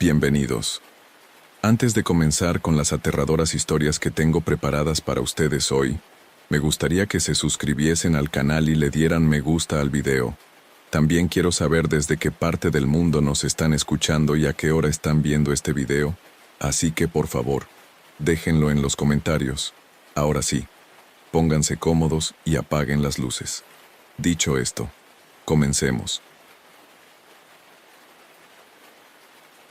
Bienvenidos. Antes de comenzar con las aterradoras historias que tengo preparadas para ustedes hoy, me gustaría que se suscribiesen al canal y le dieran me gusta al video. También quiero saber desde qué parte del mundo nos están escuchando y a qué hora están viendo este video, así que por favor, déjenlo en los comentarios. Ahora sí, pónganse cómodos y apaguen las luces. Dicho esto, comencemos.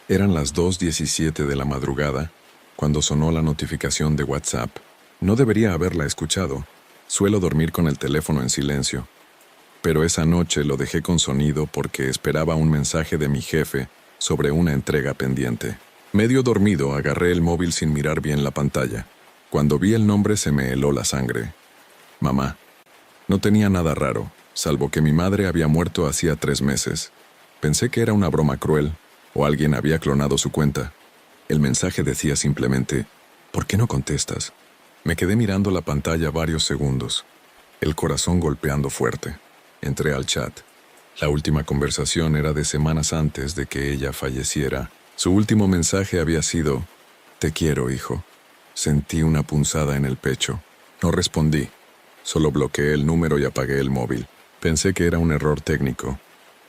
Eran las 2:17 de la madrugada cuando sonó la notificación de WhatsApp. No debería haberla escuchado. Suelo dormir con el teléfono en silencio. Pero esa noche lo dejé con sonido porque esperaba un mensaje de mi jefe sobre una entrega pendiente. Medio dormido, agarré el móvil sin mirar bien la pantalla. Cuando vi el nombre se me heló la sangre. Mamá. No tenía nada raro, salvo que mi madre había muerto hacía 3 meses. Pensé que era una broma cruel, o alguien había clonado su cuenta. El mensaje decía simplemente, ¿por qué no contestas? Me quedé mirando la pantalla varios segundos, el corazón golpeando fuerte. Entré al chat. La última conversación era de semanas antes de que ella falleciera. Su último mensaje había sido, «Te quiero, hijo». Sentí una punzada en el pecho. No respondí. Solo bloqueé el número y apagué el móvil. Pensé que era un error técnico,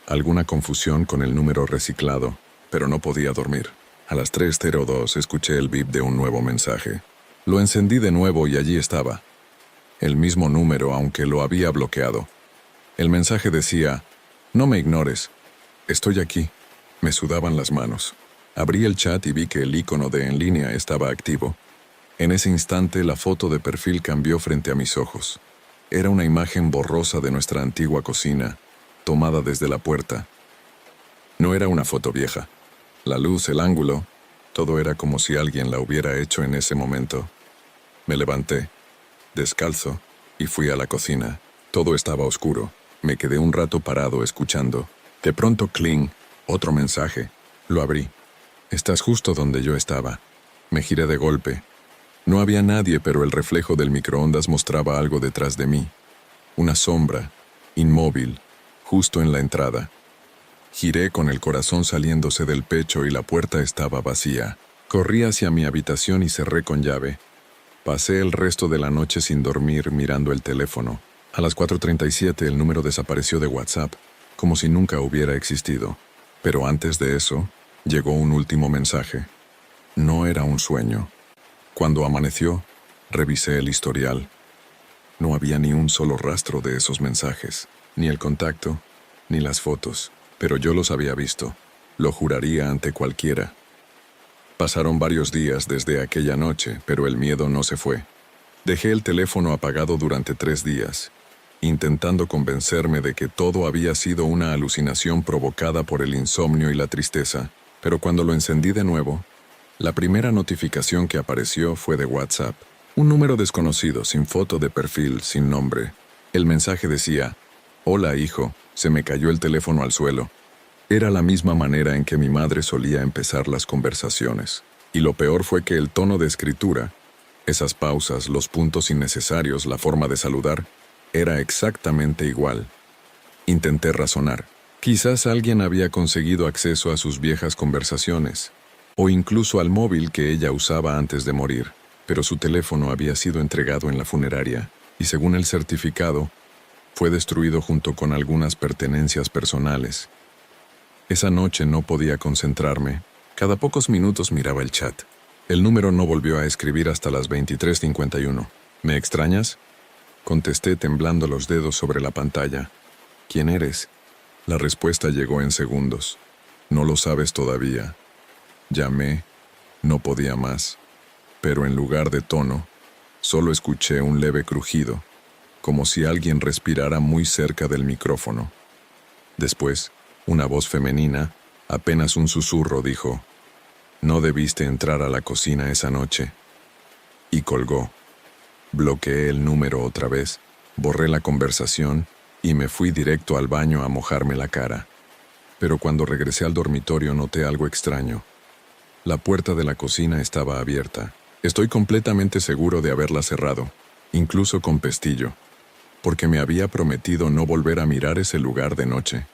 alguna confusión con el número reciclado, pero no podía dormir. A las 3:02 escuché el bip de un nuevo mensaje. Lo encendí de nuevo y allí estaba. El mismo número, aunque lo había bloqueado. El mensaje decía, «No me ignores. Estoy aquí». Me sudaban las manos. Abrí el chat y vi que el icono de en línea estaba activo. En ese instante la foto de perfil cambió frente a mis ojos. Era una imagen borrosa de nuestra antigua cocina, tomada desde la puerta. No era una foto vieja. La luz, el ángulo, todo era como si alguien la hubiera hecho en ese momento. Me levanté, descalzo, y fui a la cocina. Todo estaba oscuro. Me quedé un rato parado escuchando. De pronto, cling, otro mensaje. Lo abrí. «Estás justo donde yo estaba». Me giré de golpe. No había nadie, pero el reflejo del microondas mostraba algo detrás de mí. Una sombra, inmóvil, justo en la entrada. Giré con el corazón saliéndose del pecho y la puerta estaba vacía. Corrí hacia mi habitación y cerré con llave. Pasé el resto de la noche sin dormir mirando el teléfono. A las 4:37 el número desapareció de WhatsApp, como si nunca hubiera existido. Pero antes de eso, llegó un último mensaje. No era un sueño. Cuando amaneció, revisé el historial. No había ni un solo rastro de esos mensajes, ni el contacto, ni las fotos. Pero yo los había visto. Lo juraría ante cualquiera. Pasaron varios días desde aquella noche, pero el miedo no se fue. Dejé el teléfono apagado durante 3 días, intentando convencerme de que todo había sido una alucinación provocada por el insomnio y la tristeza. Pero cuando lo encendí de nuevo, la primera notificación que apareció fue de WhatsApp. Un número desconocido, sin foto de perfil, sin nombre. El mensaje decía, «Hola, hijo, se me cayó el teléfono al suelo». Era la misma manera en que mi madre solía empezar las conversaciones. Y lo peor fue que el tono de escritura, esas pausas, los puntos innecesarios, la forma de saludar, era exactamente igual. Intenté razonar. Quizás alguien había conseguido acceso a sus viejas conversaciones, o incluso al móvil que ella usaba antes de morir, pero su teléfono había sido entregado en la funeraria, y según el certificado, fue destruido junto con algunas pertenencias personales. Esa noche no podía concentrarme. Cada pocos minutos miraba el chat. El número no volvió a escribir hasta las 23:51. «¿Me extrañas?», contesté temblando los dedos sobre la pantalla. «¿Quién eres?». La respuesta llegó en segundos. «No lo sabes todavía». Llamé. No podía más. Pero en lugar de tono, solo escuché un leve crujido, como si alguien respirara muy cerca del micrófono. Después, una voz femenina, apenas un susurro, dijo, «No debiste entrar a la cocina esa noche». Y colgó. Bloqueé el número otra vez, borré la conversación y me fui directo al baño a mojarme la cara. Pero cuando regresé al dormitorio noté algo extraño. La puerta de la cocina estaba abierta. Estoy completamente seguro de haberla cerrado, incluso con pestillo, porque me había prometido no volver a mirar ese lugar de noche.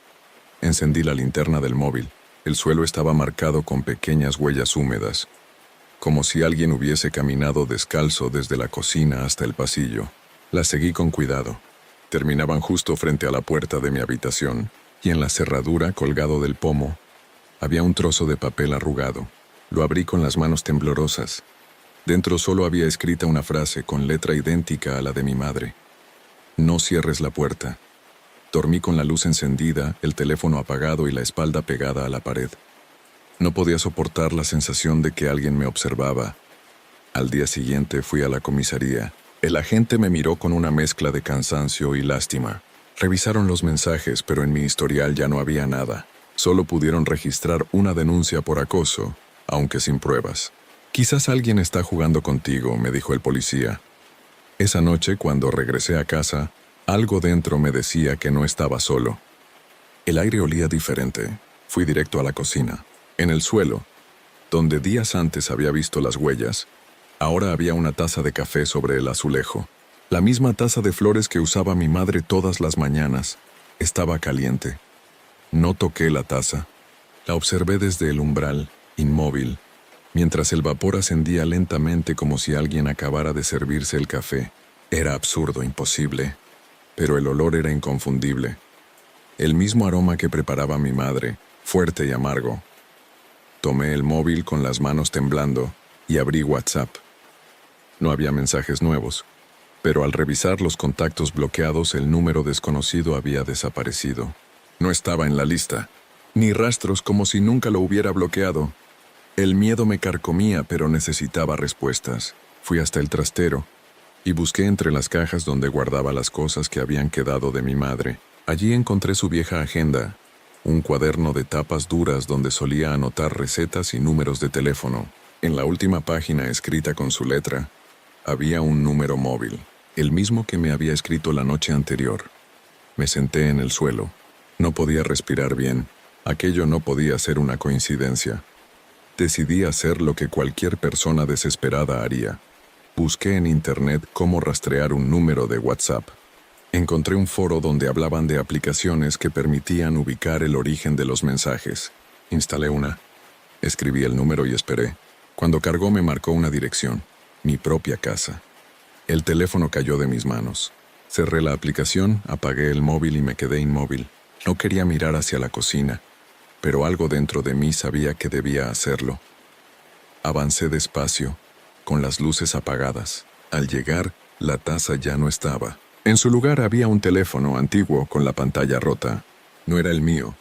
Encendí la linterna del móvil. El suelo estaba marcado con pequeñas huellas húmedas, como si alguien hubiese caminado descalzo desde la cocina hasta el pasillo. Las seguí con cuidado. Terminaban justo frente a la puerta de mi habitación, y en la cerradura, colgado del pomo, había un trozo de papel arrugado. Lo abrí con las manos temblorosas. Dentro solo había escrita una frase con letra idéntica a la de mi madre. No cierres la puerta. Dormí con la luz encendida, el teléfono apagado y la espalda pegada a la pared. No podía soportar la sensación de que alguien me observaba. Al día siguiente fui a la comisaría. El agente me miró con una mezcla de cansancio y lástima. Revisaron los mensajes, pero en mi historial ya no había nada. Solo pudieron registrar una denuncia por acoso, aunque sin pruebas. Quizás alguien está jugando contigo, me dijo el policía. Esa noche, cuando regresé a casa, algo dentro me decía que no estaba solo. El aire olía diferente. Fui directo a la cocina. En el suelo, donde días antes había visto las huellas, ahora había una taza de café sobre el azulejo. La misma taza de flores que usaba mi madre todas las mañanas. Estaba caliente. No toqué la taza. La observé desde el umbral, inmóvil, mientras el vapor ascendía lentamente como si alguien acabara de servirse el café. Era absurdo, imposible, pero el olor era inconfundible. El mismo aroma que preparaba mi madre, fuerte y amargo. Tomé el móvil con las manos temblando y abrí WhatsApp. No había mensajes nuevos, pero al revisar los contactos bloqueados el número desconocido había desaparecido. No estaba en la lista, ni rastros como si nunca lo hubiera bloqueado. El miedo me carcomía, pero necesitaba respuestas. Fui hasta el trastero y busqué entre las cajas donde guardaba las cosas que habían quedado de mi madre. Allí encontré su vieja agenda, un cuaderno de tapas duras donde solía anotar recetas y números de teléfono. En la última página, escrita con su letra, había un número móvil, el mismo que me había escrito la noche anterior. Me senté en el suelo. No podía respirar bien. Aquello no podía ser una coincidencia. Decidí hacer lo que cualquier persona desesperada haría. Busqué en internet cómo rastrear un número de WhatsApp. Encontré un foro donde hablaban de aplicaciones que permitían ubicar el origen de los mensajes. Instalé una. Escribí el número y esperé. Cuando cargó me marcó una dirección. Mi propia casa. El teléfono cayó de mis manos. Cerré la aplicación, apagué el móvil y me quedé inmóvil. No quería mirar hacia la cocina, pero algo dentro de mí sabía que debía hacerlo. Avancé despacio, con las luces apagadas. Al llegar, la taza ya no estaba. En su lugar había un teléfono antiguo con la pantalla rota. No era el mío,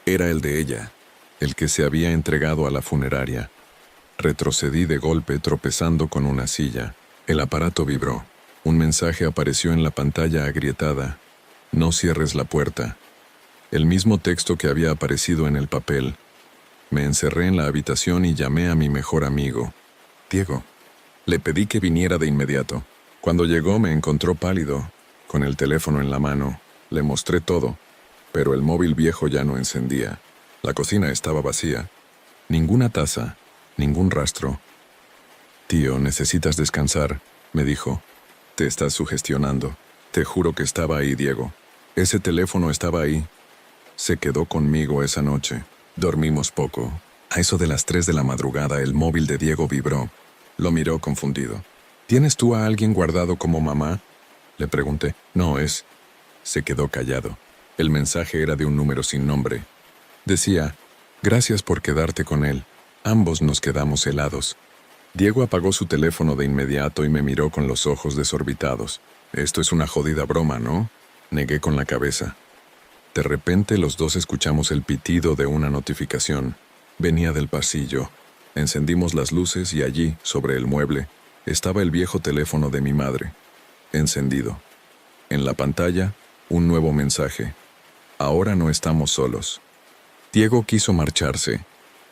era el de ella, el que se había entregado a la funeraria. Retrocedí de golpe tropezando con una silla. El aparato vibró. Un mensaje apareció en la pantalla agrietada. No cierres la puerta. El mismo texto que había aparecido en el papel. Me encerré en la habitación y llamé a mi mejor amigo, Diego. Le pedí que viniera de inmediato. Cuando llegó me encontró pálido, con el teléfono en la mano. Le mostré todo, pero el móvil viejo ya no encendía. La cocina estaba vacía. Ninguna taza, ningún rastro. Tío, necesitas descansar, me dijo. Te estás sugestionando. Te juro que estaba ahí, Diego. Ese teléfono estaba ahí. Se quedó conmigo esa noche. Dormimos poco. A eso de las 3 de la madrugada el móvil de Diego vibró. Lo miró confundido. ¿Tienes tú a alguien guardado como mamá? Le pregunté. No es. Se quedó callado. El mensaje era de un número sin nombre. Decía, gracias por quedarte con él. Ambos nos quedamos helados. Diego apagó su teléfono de inmediato y me miró con los ojos desorbitados. Esto es una jodida broma, ¿no? Negué con la cabeza. De repente los dos escuchamos el pitido de una notificación. Venía del pasillo. Encendimos las luces y allí, sobre el mueble, estaba el viejo teléfono de mi madre. Encendido. En la pantalla, un nuevo mensaje. Ahora no estamos solos. Diego quiso marcharse,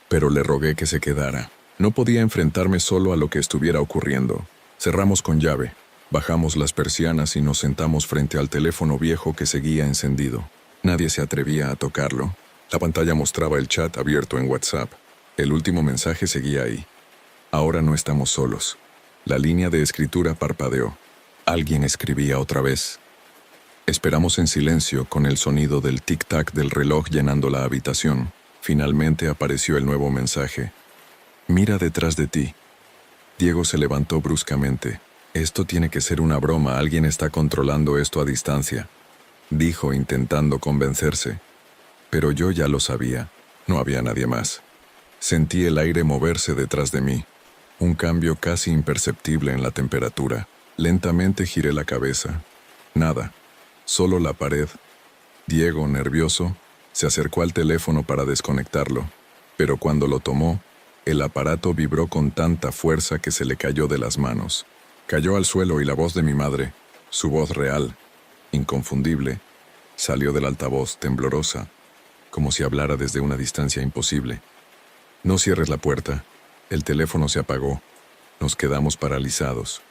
pero le rogué que se quedara. No podía enfrentarme solo a lo que estuviera ocurriendo. Cerramos con llave, bajamos las persianas y nos sentamos frente al teléfono viejo que seguía encendido. Nadie se atrevía a tocarlo. La pantalla mostraba el chat abierto en WhatsApp. El último mensaje seguía ahí. Ahora no estamos solos. La línea de escritura parpadeó. Alguien escribía otra vez. Esperamos en silencio con el sonido del tic-tac del reloj llenando la habitación. Finalmente apareció el nuevo mensaje. Mira detrás de ti. Diego se levantó bruscamente. Esto tiene que ser una broma, alguien está controlando esto a distancia, dijo intentando convencerse. Pero yo ya lo sabía, no había nadie más. Sentí el aire moverse detrás de mí, un cambio casi imperceptible en la temperatura. Lentamente giré la cabeza. Nada, solo la pared. Diego, nervioso, se acercó al teléfono para desconectarlo, pero cuando lo tomó, el aparato vibró con tanta fuerza que se le cayó de las manos. Cayó al suelo y la voz de mi madre, su voz real, inconfundible, salió del altavoz temblorosa, como si hablara desde una distancia imposible. No cierres la puerta. El teléfono se apagó. Nos quedamos paralizados.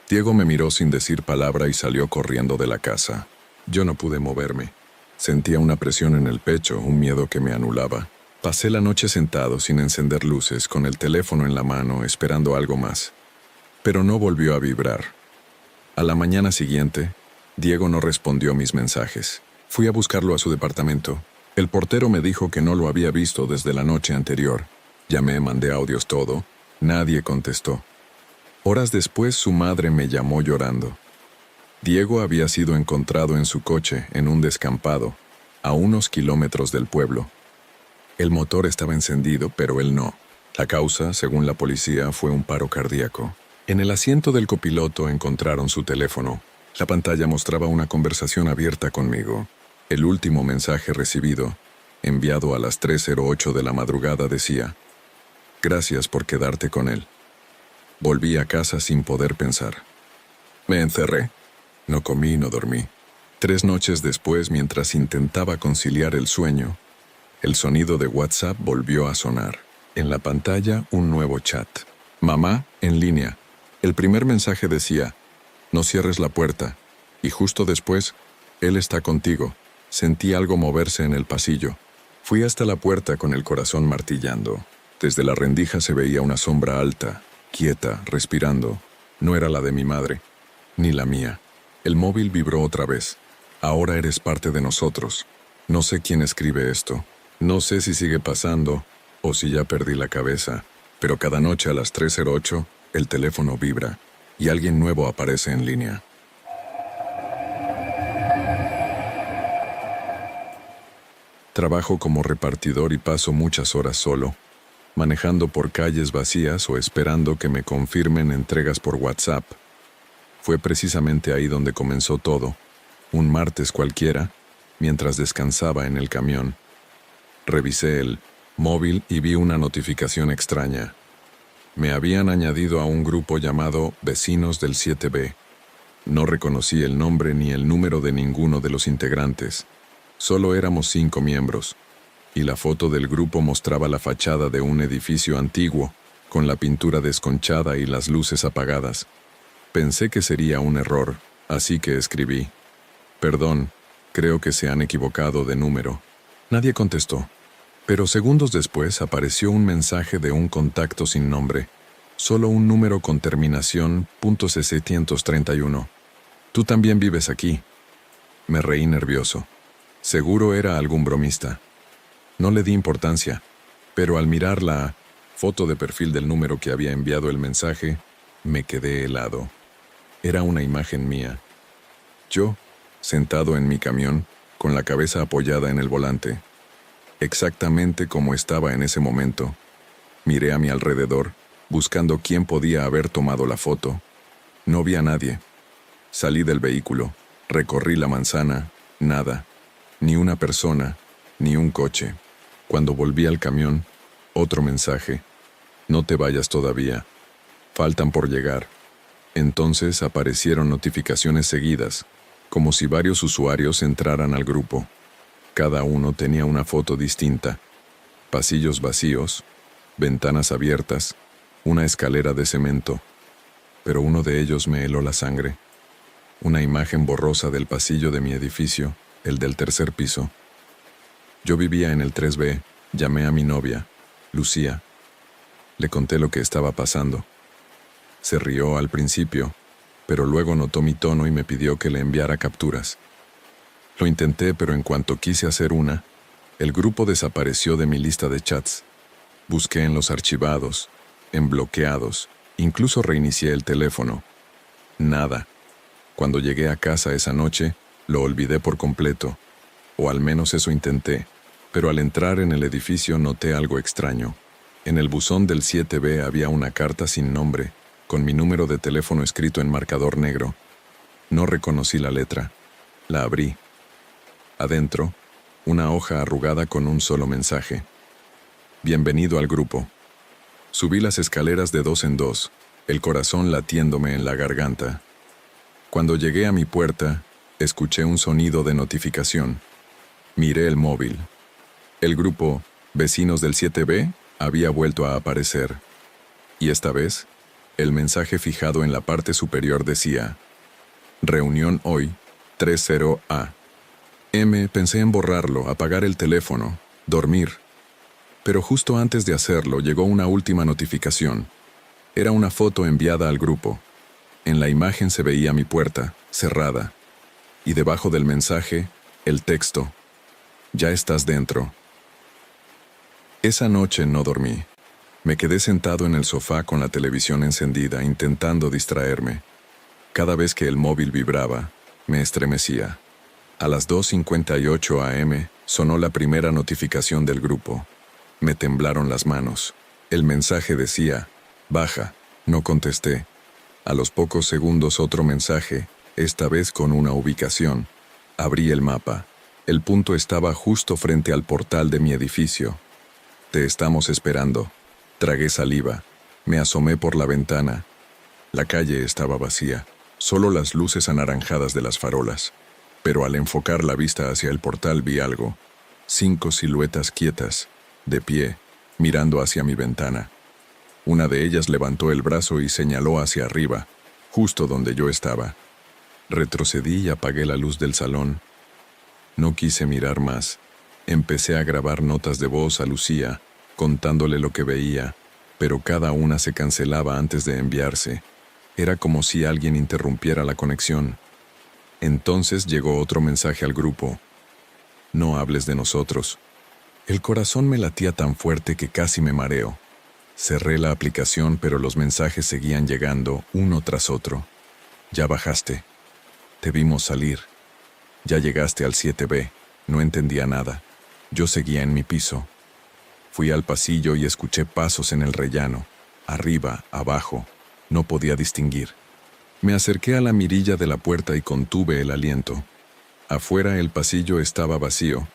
Diego me miró sin decir palabra y salió corriendo de la casa. Yo no pude moverme. Sentía una presión en el pecho, un miedo que me anulaba. Pasé la noche sentado sin encender luces, con el teléfono en la mano, esperando algo más. Pero no volvió a vibrar. A la mañana siguiente, Diego no respondió mis mensajes. Fui a buscarlo a su departamento. El portero me dijo que no lo había visto desde la noche anterior. Llamé, mandé audios, todo. Nadie contestó. Horas después, su madre me llamó llorando. Diego había sido encontrado en su coche, en un descampado, a unos kilómetros del pueblo. El motor estaba encendido, pero él no. La causa, según la policía, fue un paro cardíaco. En el asiento del copiloto encontraron su teléfono. La pantalla mostraba una conversación abierta conmigo. El último mensaje recibido, enviado a las 3:08 de la madrugada, decía: «Gracias por quedarte con él». Volví a casa sin poder pensar. Me encerré. No comí, no dormí. 3 noches después, mientras intentaba conciliar el sueño, el sonido de WhatsApp volvió a sonar. En la pantalla, un nuevo chat. «Mamá, en línea». El primer mensaje decía: «No cierres la puerta». Y justo después: «Él está contigo». Sentí algo moverse en el pasillo. Fui hasta la puerta con el corazón martillando. Desde la rendija se veía una sombra alta, quieta, respirando. No era la de mi madre, ni la mía. El móvil vibró otra vez. «Ahora eres parte de nosotros». No sé quién escribe esto. No sé si sigue pasando o si ya perdí la cabeza. Pero cada noche a las 3:08, el teléfono vibra y alguien nuevo aparece en línea. Trabajo como repartidor y paso muchas horas solo, manejando por calles vacías o esperando que me confirmen entregas por WhatsApp. Fue precisamente ahí donde comenzó todo, un martes cualquiera, mientras descansaba en el camión. Revisé el móvil y vi una notificación extraña. Me habían añadido a un grupo llamado Vecinos del 7B. No reconocí el nombre ni el número de ninguno de los integrantes. Solo éramos 5 miembros, y la foto del grupo mostraba la fachada de un edificio antiguo, con la pintura desconchada y las luces apagadas. Pensé que sería un error, así que escribí: «Perdón, creo que se han equivocado de número». Nadie contestó, pero segundos después apareció un mensaje de un contacto sin nombre, solo un número con terminación .631. «Tú también vives aquí». Me reí nervioso. Seguro era algún bromista. No le di importancia, pero al mirar la foto de perfil del número que había enviado el mensaje, me quedé helado. Era una imagen mía. Yo, sentado en mi camión, con la cabeza apoyada en el volante. Exactamente como estaba en ese momento. Miré a mi alrededor, buscando quién podía haber tomado la foto. No vi a nadie. Salí del vehículo, recorrí la manzana, nada. Ni una persona, ni un coche. Cuando volví al camión, otro mensaje: «No te vayas todavía. Faltan por llegar». Entonces aparecieron notificaciones seguidas, como si varios usuarios entraran al grupo. Cada uno tenía una foto distinta. Pasillos vacíos, ventanas abiertas, una escalera de cemento. Pero uno de ellos me heló la sangre. Una imagen borrosa del pasillo de mi edificio, el del 3er piso. Yo vivía en el 3B, llamé a mi novia, Lucía. Le conté lo que estaba pasando. Se rió al principio, pero luego notó mi tono y me pidió que le enviara capturas. Lo intenté, pero en cuanto quise hacer una, El grupo desapareció de mi lista de chats. Busqué en los archivados, en bloqueados, incluso reinicié el teléfono. Nada. Cuando llegué a casa esa noche, lo olvidé por completo, o al menos eso intenté, pero al entrar en el edificio noté algo extraño. En el buzón del 7B había una carta sin nombre, con mi número de teléfono escrito en marcador negro. No reconocí la letra. La abrí. Adentro, una hoja arrugada con un solo mensaje. Bienvenido al grupo. Subí las escaleras de 2 en 2, el corazón latiéndome en la garganta. Cuando llegué a mi puerta, escuché un sonido de notificación. Miré el móvil. El grupo, Vecinos del 7B, había vuelto a aparecer. Y esta vez, el mensaje fijado en la parte superior decía: Reunión hoy, 30 a.m. Pensé en borrarlo, apagar el teléfono, dormir. Pero justo antes de hacerlo llegó una última notificación. Era una foto enviada al grupo. En la imagen se veía mi puerta, cerrada. Y debajo del mensaje, el texto: Ya estás dentro. Esa noche no dormí. Me quedé sentado en el sofá con la televisión encendida, intentando distraerme. Cada vez que el móvil vibraba, me estremecía. A las 2:58 a.m. sonó la primera notificación del grupo. Me temblaron las manos. El mensaje decía: Baja. No contesté. A los pocos segundos otro mensaje, esta vez con una ubicación. Abrí el mapa. El punto estaba justo frente al portal de mi edificio. Te estamos esperando. Tragué saliva. Me asomé por la ventana. La calle estaba vacía, solo las luces anaranjadas de las farolas. Pero al enfocar la vista hacia el portal vi algo. 5 siluetas quietas, de pie, mirando hacia mi ventana. Una de ellas levantó el brazo y señaló hacia arriba, justo donde yo estaba. Retrocedí y apagué la luz del salón. No quise mirar más. Empecé a grabar notas de voz a Lucía, contándole lo que veía, pero cada una se cancelaba antes de enviarse. Era como si alguien interrumpiera la conexión. Entonces llegó otro mensaje al grupo. No hables de nosotros. El corazón me latía tan fuerte que casi me mareo. Cerré la aplicación, pero los mensajes seguían llegando, uno tras otro. Ya bajaste. Te vimos salir. Ya llegaste al 7B. No entendía nada. Yo seguía en mi piso. Fui al pasillo y escuché pasos en el rellano. Arriba, abajo. No podía distinguir. Me acerqué a la mirilla de la puerta y contuve el aliento. Afuera el pasillo estaba vacío,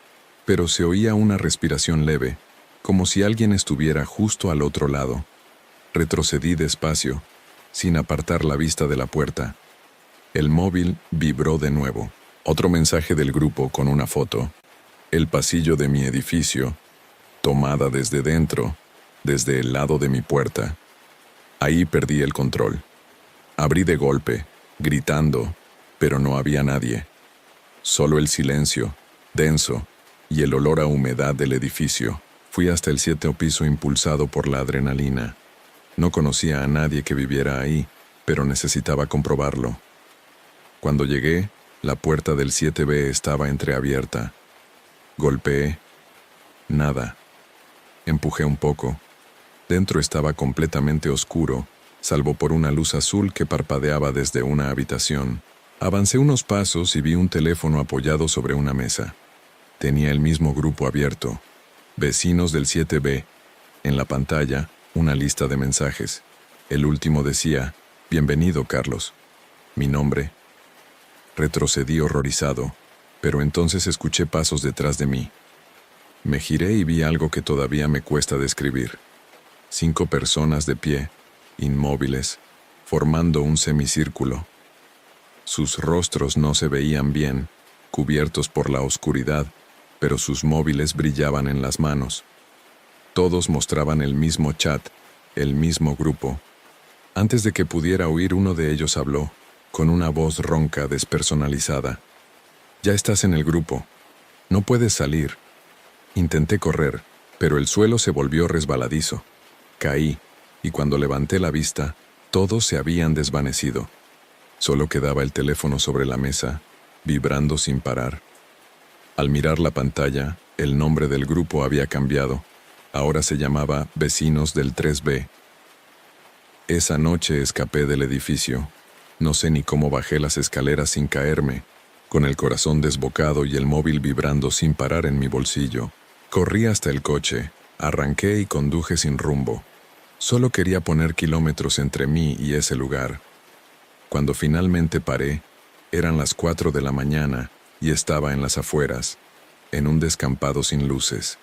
pero se oía una respiración leve, como si alguien estuviera justo al otro lado. Retrocedí despacio, sin apartar la vista de la puerta. El móvil vibró de nuevo. Otro mensaje del grupo con una foto. El pasillo de mi edificio, tomada desde dentro, desde el lado de mi puerta. Ahí perdí el control. Abrí de golpe, gritando, pero no había nadie. Solo el silencio, denso, y el olor a humedad del edificio. Fui hasta el 7º piso impulsado por la adrenalina. No conocía a nadie que viviera ahí, pero necesitaba comprobarlo. Cuando llegué, la puerta del 7B estaba entreabierta. Golpeé. Nada. Empujé un poco. Dentro estaba completamente oscuro, salvo por una luz azul que parpadeaba desde una habitación. Avancé unos pasos y vi un teléfono apoyado sobre una mesa. Tenía el mismo grupo abierto. Vecinos del 7B. En la pantalla, una lista de mensajes. El último decía: Bienvenido, Carlos. Mi nombre. Retrocedí horrorizado, pero entonces escuché pasos detrás de mí. Me giré y vi algo que todavía me cuesta describir. 5 personas de pie, inmóviles, formando un semicírculo. Sus rostros no se veían bien, cubiertos por la oscuridad, pero sus móviles brillaban en las manos. Todos mostraban el mismo chat, el mismo grupo. Antes de que pudiera oír, uno de ellos habló, con una voz ronca, despersonalizada. Ya estás en el grupo. No puedes salir. Intenté correr, pero el suelo se volvió resbaladizo. Caí, y cuando levanté la vista, todos se habían desvanecido. Solo quedaba el teléfono sobre la mesa, vibrando sin parar. Al mirar la pantalla, El nombre del grupo había cambiado. Ahora se llamaba Vecinos del 3B. Esa noche escapé del edificio. No sé ni cómo bajé las escaleras sin caerme, con el corazón desbocado y el móvil vibrando sin parar en mi bolsillo. Corrí hasta el coche, arranqué y conduje sin rumbo. Solo quería poner kilómetros entre mí y ese lugar. Cuando finalmente paré, eran las 4 de la mañana y estaba en las afueras, en un descampado sin luces.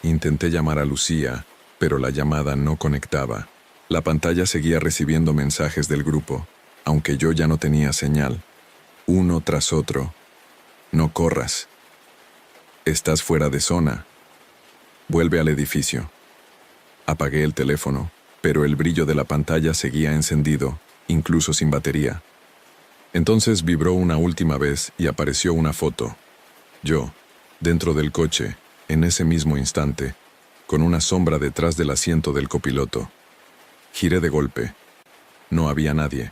Intenté llamar a Lucía, pero la llamada no conectaba. La pantalla seguía recibiendo mensajes del grupo, aunque yo ya no tenía señal. Uno tras otro. No corras. Estás fuera de zona. Vuelve al edificio. Apagué el teléfono, pero el brillo de la pantalla seguía encendido, incluso sin batería. Entonces vibró una última vez y apareció una foto. Yo, dentro del coche, en ese mismo instante, con una sombra detrás del asiento del copiloto. Giré de golpe. No había nadie,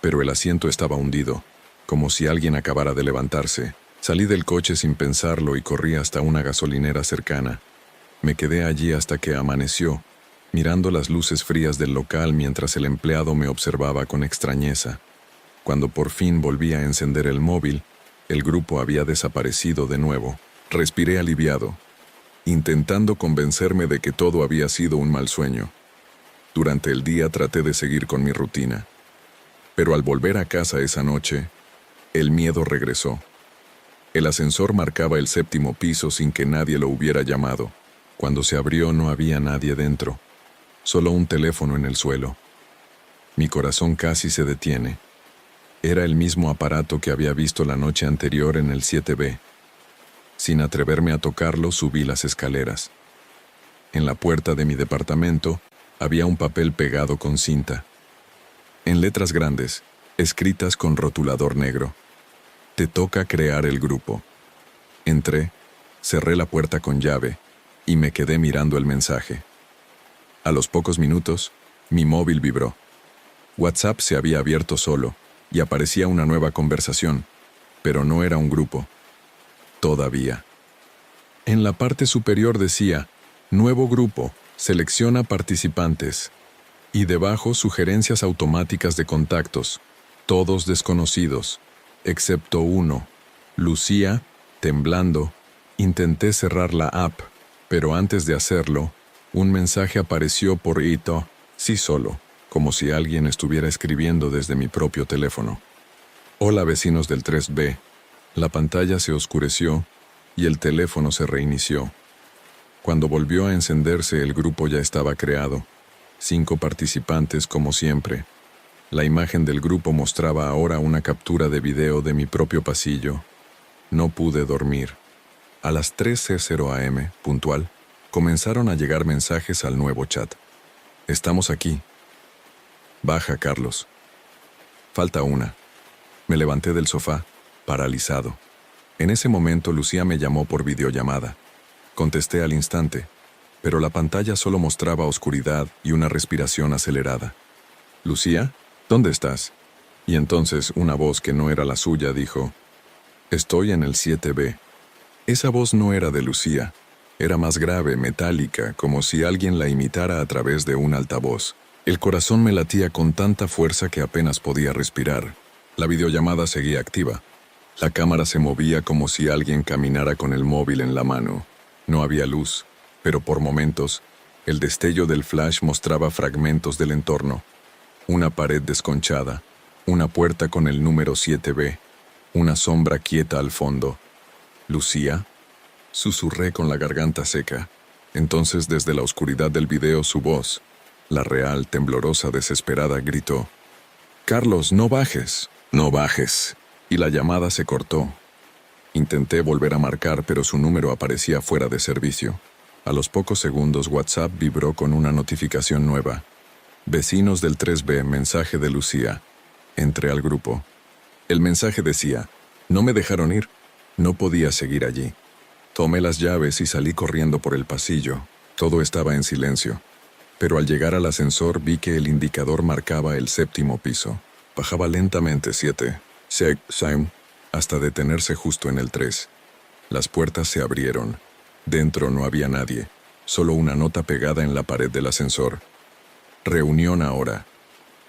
pero el asiento estaba hundido, como si alguien acabara de levantarse. Salí del coche sin pensarlo y corrí hasta una gasolinera cercana. Me quedé allí hasta que amaneció, mirando las luces frías del local mientras el empleado me observaba con extrañeza. Cuando por fin volví a encender el móvil, el grupo había desaparecido de nuevo. Respiré aliviado, intentando convencerme de que todo había sido un mal sueño. Durante el día traté de seguir con mi rutina, pero al volver a casa esa noche, el miedo regresó. El ascensor marcaba el 7º piso sin que nadie lo hubiera llamado. Cuando se abrió no había nadie dentro, solo un teléfono en el suelo. Mi corazón casi se detiene. Era el mismo aparato que había visto la noche anterior en el 7B. Sin atreverme a tocarlo, subí las escaleras. En la puerta de mi departamento había un papel pegado con cinta. En letras grandes, escritas con rotulador negro. Te toca crear el grupo. Entré, cerré la puerta con llave y me quedé mirando el mensaje. A los pocos minutos, mi móvil vibró. WhatsApp se había abierto solo y aparecía una nueva conversación, pero no era un grupo. Todavía. En la parte superior decía, nuevo grupo, selecciona participantes. Y debajo sugerencias automáticas de contactos, todos desconocidos, excepto uno. Lucía, temblando, intenté cerrar la app, pero antes de hacerlo, un mensaje apareció por hito, sí solo, como si alguien estuviera escribiendo desde mi propio teléfono. Hola vecinos del 3B. La pantalla se oscureció y el teléfono se reinició. Cuando volvió a encenderse, el grupo ya estaba creado. 5 participantes como siempre. La imagen del grupo mostraba ahora una captura de video de mi propio pasillo. No pude dormir. A las 13:00 am, puntual, comenzaron a llegar mensajes al nuevo chat. Estamos aquí. Baja, Carlos. Falta una. Me levanté del sofá, paralizado. En ese momento Lucía me llamó por videollamada. Contesté al instante, pero la pantalla solo mostraba oscuridad y una respiración acelerada. «Lucía, ¿dónde estás?» Y entonces una voz que no era la suya dijo, «Estoy en el 7B». Esa voz no era de Lucía. Era más grave, metálica, como si alguien la imitara a través de un altavoz. El corazón me latía con tanta fuerza que apenas podía respirar. La videollamada seguía activa. La cámara se movía como si alguien caminara con el móvil en la mano. No había luz, pero por momentos, el destello del flash mostraba fragmentos del entorno. Una pared desconchada, una puerta con el número 7B, una sombra quieta al fondo. «¿Lucía?», susurré con la garganta seca. Entonces, desde la oscuridad del video, su voz, la real, temblorosa, desesperada, gritó, «Carlos, no bajes, no bajes». Y la llamada se cortó. Intenté volver a marcar, pero su número aparecía fuera de servicio. A los pocos segundos, WhatsApp vibró con una notificación nueva. «Vecinos del 3B, mensaje de Lucía». Entré al grupo. El mensaje decía, «No me dejaron ir. No podía seguir allí». Tomé las llaves y salí corriendo por el pasillo. Todo estaba en silencio. Pero al llegar al ascensor vi que el indicador marcaba el 7º piso. Bajaba lentamente 7, 6, hasta detenerse justo en el 3. Las puertas se abrieron. Dentro no había nadie, solo una nota pegada en la pared del ascensor. Reunión ahora.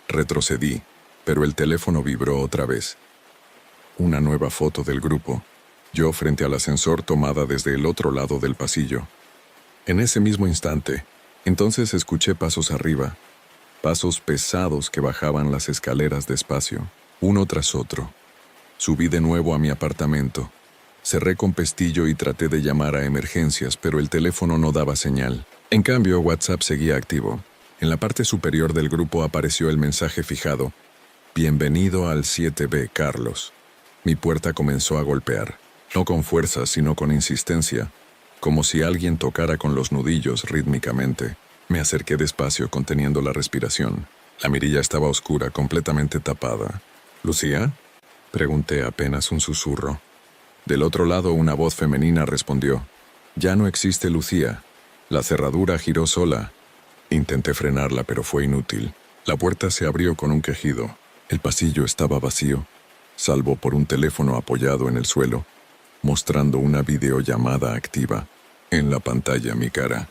Retrocedí, pero el teléfono vibró otra vez. Una nueva foto del grupo. Yo frente al ascensor tomada desde el otro lado del pasillo. En ese mismo instante, entonces escuché pasos arriba, pasos pesados que bajaban las escaleras despacio, uno tras otro. Subí de nuevo a mi apartamento. Cerré con pestillo y traté de llamar a emergencias, pero el teléfono no daba señal. En cambio, WhatsApp seguía activo. En la parte superior del grupo apareció el mensaje fijado: Bienvenido al 7B, Carlos. Mi puerta comenzó a golpear, no con fuerza, sino con insistencia, como si alguien tocara con los nudillos rítmicamente. Me acerqué despacio, conteniendo la respiración. La mirilla estaba oscura, completamente tapada. ¿Lucía? Pregunté, apenas un susurro. Del otro lado, una voz femenina respondió: Ya no existe Lucía. La cerradura giró sola. Intenté frenarla, pero fue inútil. La puerta se abrió con un quejido. El pasillo estaba vacío, salvo por un teléfono apoyado en el suelo, mostrando una videollamada activa. En la pantalla mi cara.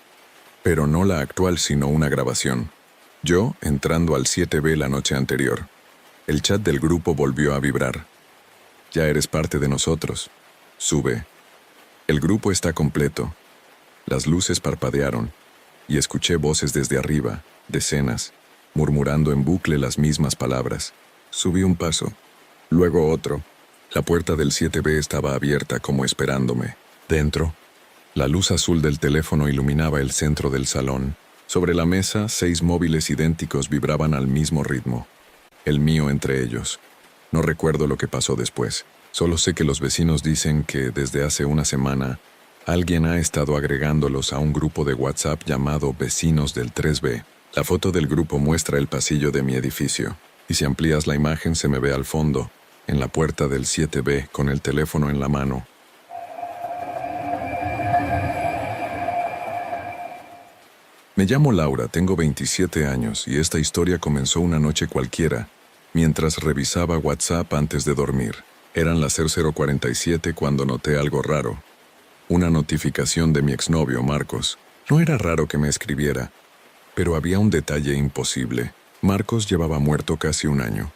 Pero no la actual, sino una grabación. Yo entrando al 7B la noche anterior. El chat del grupo volvió a vibrar. Ya eres parte de nosotros. Sube. El grupo está completo. Las luces parpadearon, y escuché voces desde arriba, decenas, murmurando en bucle las mismas palabras. Subí un paso, luego otro. La puerta del 7B estaba abierta, como esperándome. Dentro, la luz azul del teléfono iluminaba el centro del salón. Sobre la mesa, 6 móviles idénticos vibraban al mismo ritmo. El mío entre ellos. No recuerdo lo que pasó después. Solo sé que los vecinos dicen que desde hace una semana alguien ha estado agregándolos a un grupo de WhatsApp llamado Vecinos del 3B. La foto del grupo muestra el pasillo de mi edificio, y si amplías la imagen se me ve al fondo, en la puerta del 7B, con el teléfono en la mano. Me llamo Laura, tengo 27 años, y esta historia comenzó una noche cualquiera, mientras revisaba WhatsApp antes de dormir. Eran las 00:47 cuando noté algo raro. Una notificación de mi exnovio, Marcos. No era raro que me escribiera, pero había un detalle imposible. Marcos llevaba muerto casi un año.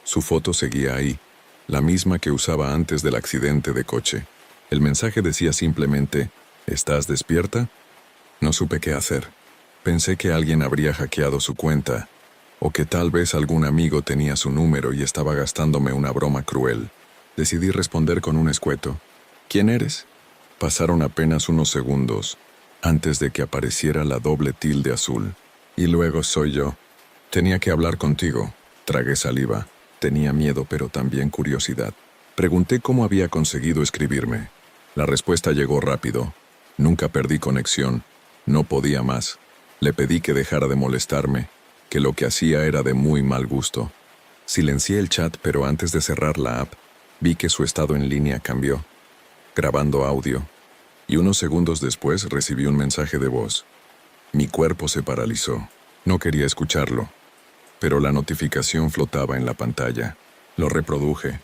Su foto seguía ahí, la misma que usaba antes del accidente de coche. El mensaje decía simplemente: ¿estás despierta? No supe qué hacer. Pensé que alguien habría hackeado su cuenta, o que tal vez algún amigo tenía su número y estaba gastándome una broma cruel. Decidí responder con un escueto: ¿Quién eres? Pasaron apenas unos segundos antes de que apareciera la doble tilde azul. Y luego: soy yo. Tenía que hablar contigo. Tragué saliva. Tenía miedo, pero también curiosidad. Pregunté cómo había conseguido escribirme. La respuesta llegó rápido. Nunca perdí conexión. No podía más. Le pedí que dejara de molestarme, que lo que hacía era de muy mal gusto. Silencié el chat, pero antes de cerrar la app, vi que su estado en línea cambió, grabando audio, y unos segundos después recibí un mensaje de voz. Mi cuerpo se paralizó. No quería escucharlo, pero la notificación flotaba en la pantalla. Lo reproduje.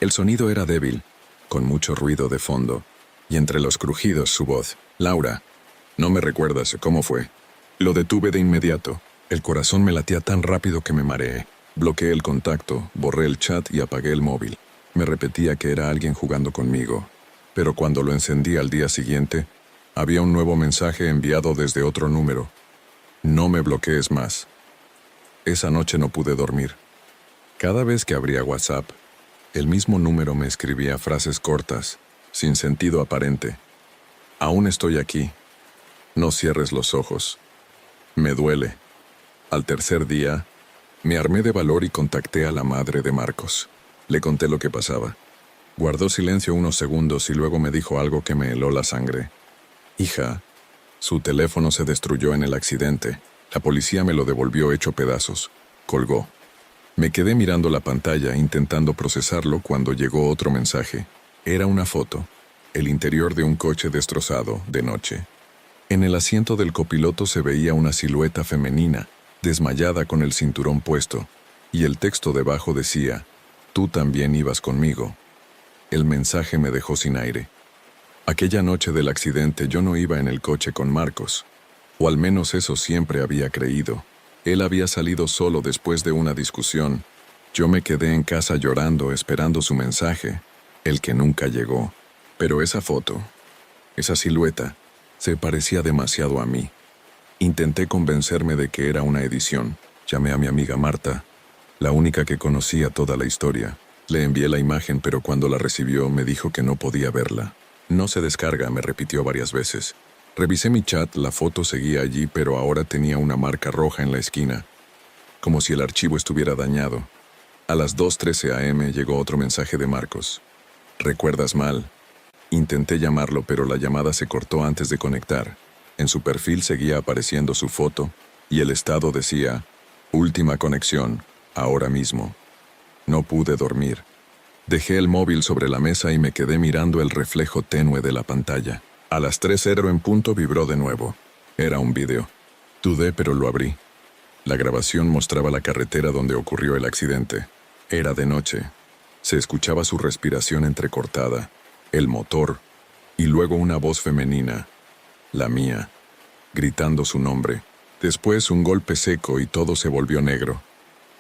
El sonido era débil, con mucho ruido de fondo, y entre los crujidos su voz: Laura, ¿no me recuerdas cómo fue? Lo detuve de inmediato. El corazón me latía tan rápido que me mareé. Bloqueé el contacto, borré el chat y apagué el móvil. Me repetía que era alguien jugando conmigo, pero cuando lo encendí al día siguiente, había un nuevo mensaje enviado desde otro número. No me bloquees más. Esa noche no pude dormir. Cada vez que abría WhatsApp, el mismo número me escribía frases cortas, sin sentido aparente. Aún estoy aquí. No cierres los ojos. Me duele. Al tercer día, me armé de valor y contacté a la madre de Marcos. Le conté lo que pasaba. Guardó silencio unos segundos y luego me dijo algo que me heló la sangre. Hija, su teléfono se destruyó en el accidente. La policía me lo devolvió hecho pedazos. Colgó. Me quedé mirando la pantalla intentando procesarlo cuando llegó otro mensaje. Era una foto. El interior de un coche destrozado, de noche. En el asiento del copiloto se veía una silueta femenina, desmayada con el cinturón puesto, y el texto debajo decía: Tú también ibas conmigo. El mensaje me dejó sin aire. Aquella noche del accidente yo no iba en el coche con Marcos, o al menos eso siempre había creído. Él había salido solo después de una discusión. Yo me quedé en casa llorando esperando su mensaje, el que nunca llegó. Pero esa foto, esa silueta, se parecía demasiado a mí. Intenté convencerme de que era una edición. Llamé a mi amiga Marta, la única que conocía toda la historia. Le envié la imagen, pero cuando la recibió me dijo que no podía verla. No se descarga, me repitió varias veces. Revisé mi chat, la foto seguía allí, pero ahora tenía una marca roja en la esquina, como si el archivo estuviera dañado. A las 2:13 a.m. llegó otro mensaje de Marcos. ¿Recuerdas mal? Intenté llamarlo, pero la llamada se cortó antes de conectar. En su perfil seguía apareciendo su foto, y el estado decía, última conexión, ahora mismo. No pude dormir. Dejé el móvil sobre la mesa y me quedé mirando el reflejo tenue de la pantalla. A las 3:00 en punto vibró de nuevo. Era un video. Dudé, pero lo abrí. La grabación mostraba la carretera donde ocurrió el accidente. Era de noche. Se escuchaba su respiración entrecortada, el motor, y luego una voz femenina, la mía, gritando su nombre. Después un golpe seco y todo se volvió negro.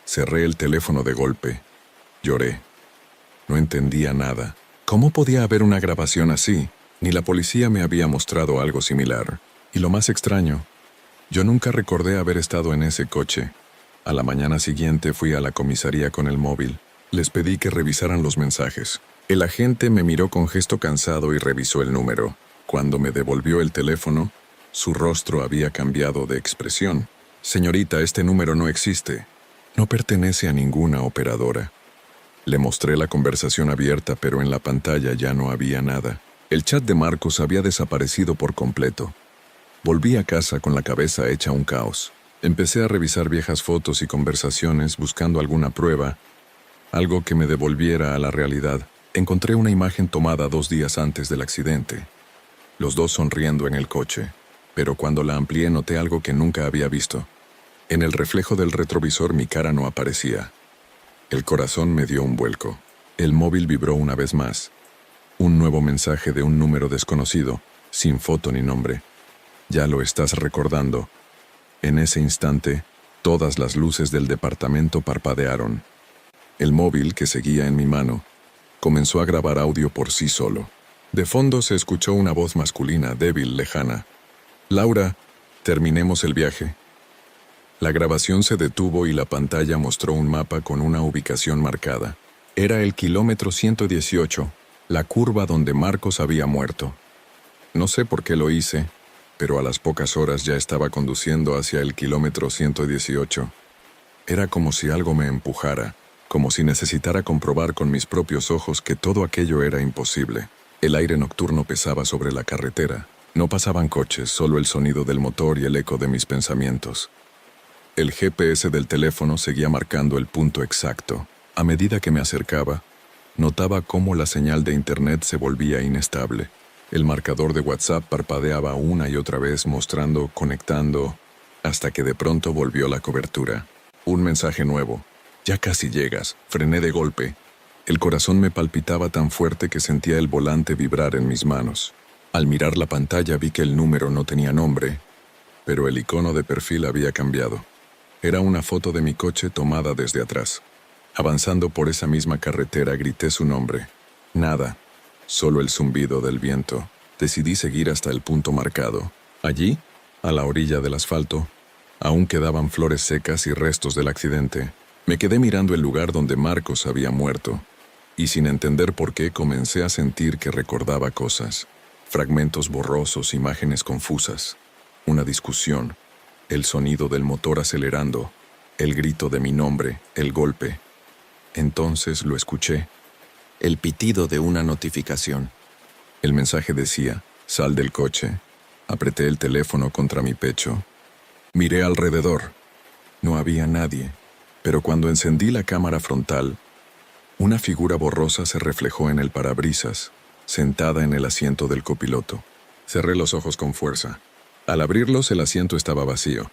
Cerré el teléfono de golpe. Lloré. No entendía nada. ¿Cómo podía haber una grabación así? Ni la policía me había mostrado algo similar. Y lo más extraño, yo nunca recordé haber estado en ese coche. A la mañana siguiente fui a la comisaría con el móvil. Les pedí que revisaran los mensajes. El agente me miró con gesto cansado y revisó el número. Cuando me devolvió el teléfono, su rostro había cambiado de expresión. Señorita, este número no existe. No pertenece a ninguna operadora. Le mostré la conversación abierta, pero en la pantalla ya no había nada. El chat de Marcos había desaparecido por completo. Volví a casa con la cabeza hecha un caos. Empecé a revisar viejas fotos y conversaciones buscando alguna prueba, algo que me devolviera a la realidad. Encontré una imagen tomada 2 días antes del accidente. Los dos sonriendo en el coche, pero cuando la amplié noté algo que nunca había visto. En el reflejo del retrovisor mi cara no aparecía. El corazón me dio un vuelco. El móvil vibró una vez más. Un nuevo mensaje de un número desconocido, sin foto ni nombre. Ya lo estás recordando. En ese instante, todas las luces del departamento parpadearon. El móvil, que seguía en mi mano, comenzó a grabar audio por sí solo. De fondo se escuchó una voz masculina, débil, lejana. Laura, terminemos el viaje. La grabación se detuvo y la pantalla mostró un mapa con una ubicación marcada. Era el kilómetro 118, la curva donde Marcos había muerto. No sé por qué lo hice, pero a las pocas horas ya estaba conduciendo hacia el kilómetro 118. Era como si algo me empujara, como si necesitara comprobar con mis propios ojos que todo aquello era imposible. El aire nocturno pesaba sobre la carretera. No pasaban coches, solo el sonido del motor y el eco de mis pensamientos. El GPS del teléfono seguía marcando el punto exacto. A medida que me acercaba, notaba cómo la señal de internet se volvía inestable. El marcador de WhatsApp parpadeaba una y otra vez mostrando, conectando, hasta que de pronto volvió la cobertura. Un mensaje nuevo. Ya casi llegas. Frené de golpe. El corazón me palpitaba tan fuerte que sentía el volante vibrar en mis manos. Al mirar la pantalla vi que el número no tenía nombre, pero el icono de perfil había cambiado. Era una foto de mi coche tomada desde atrás. Avanzando por esa misma carretera grité su nombre. Nada, solo el zumbido del viento. Decidí seguir hasta el punto marcado. Allí, a la orilla del asfalto, aún quedaban flores secas y restos del accidente. Me quedé mirando el lugar donde Marcos había muerto, y sin entender por qué comencé a sentir que recordaba cosas. Fragmentos borrosos, imágenes confusas. Una discusión. El sonido del motor acelerando, el grito de mi nombre, el golpe. Entonces lo escuché. El pitido de una notificación. El mensaje decía, sal del coche. Apreté el teléfono contra mi pecho. Miré alrededor. No había nadie, pero cuando encendí la cámara frontal, una figura borrosa se reflejó en el parabrisas, sentada en el asiento del copiloto. Cerré los ojos con fuerza. Al abrirlos, el asiento estaba vacío.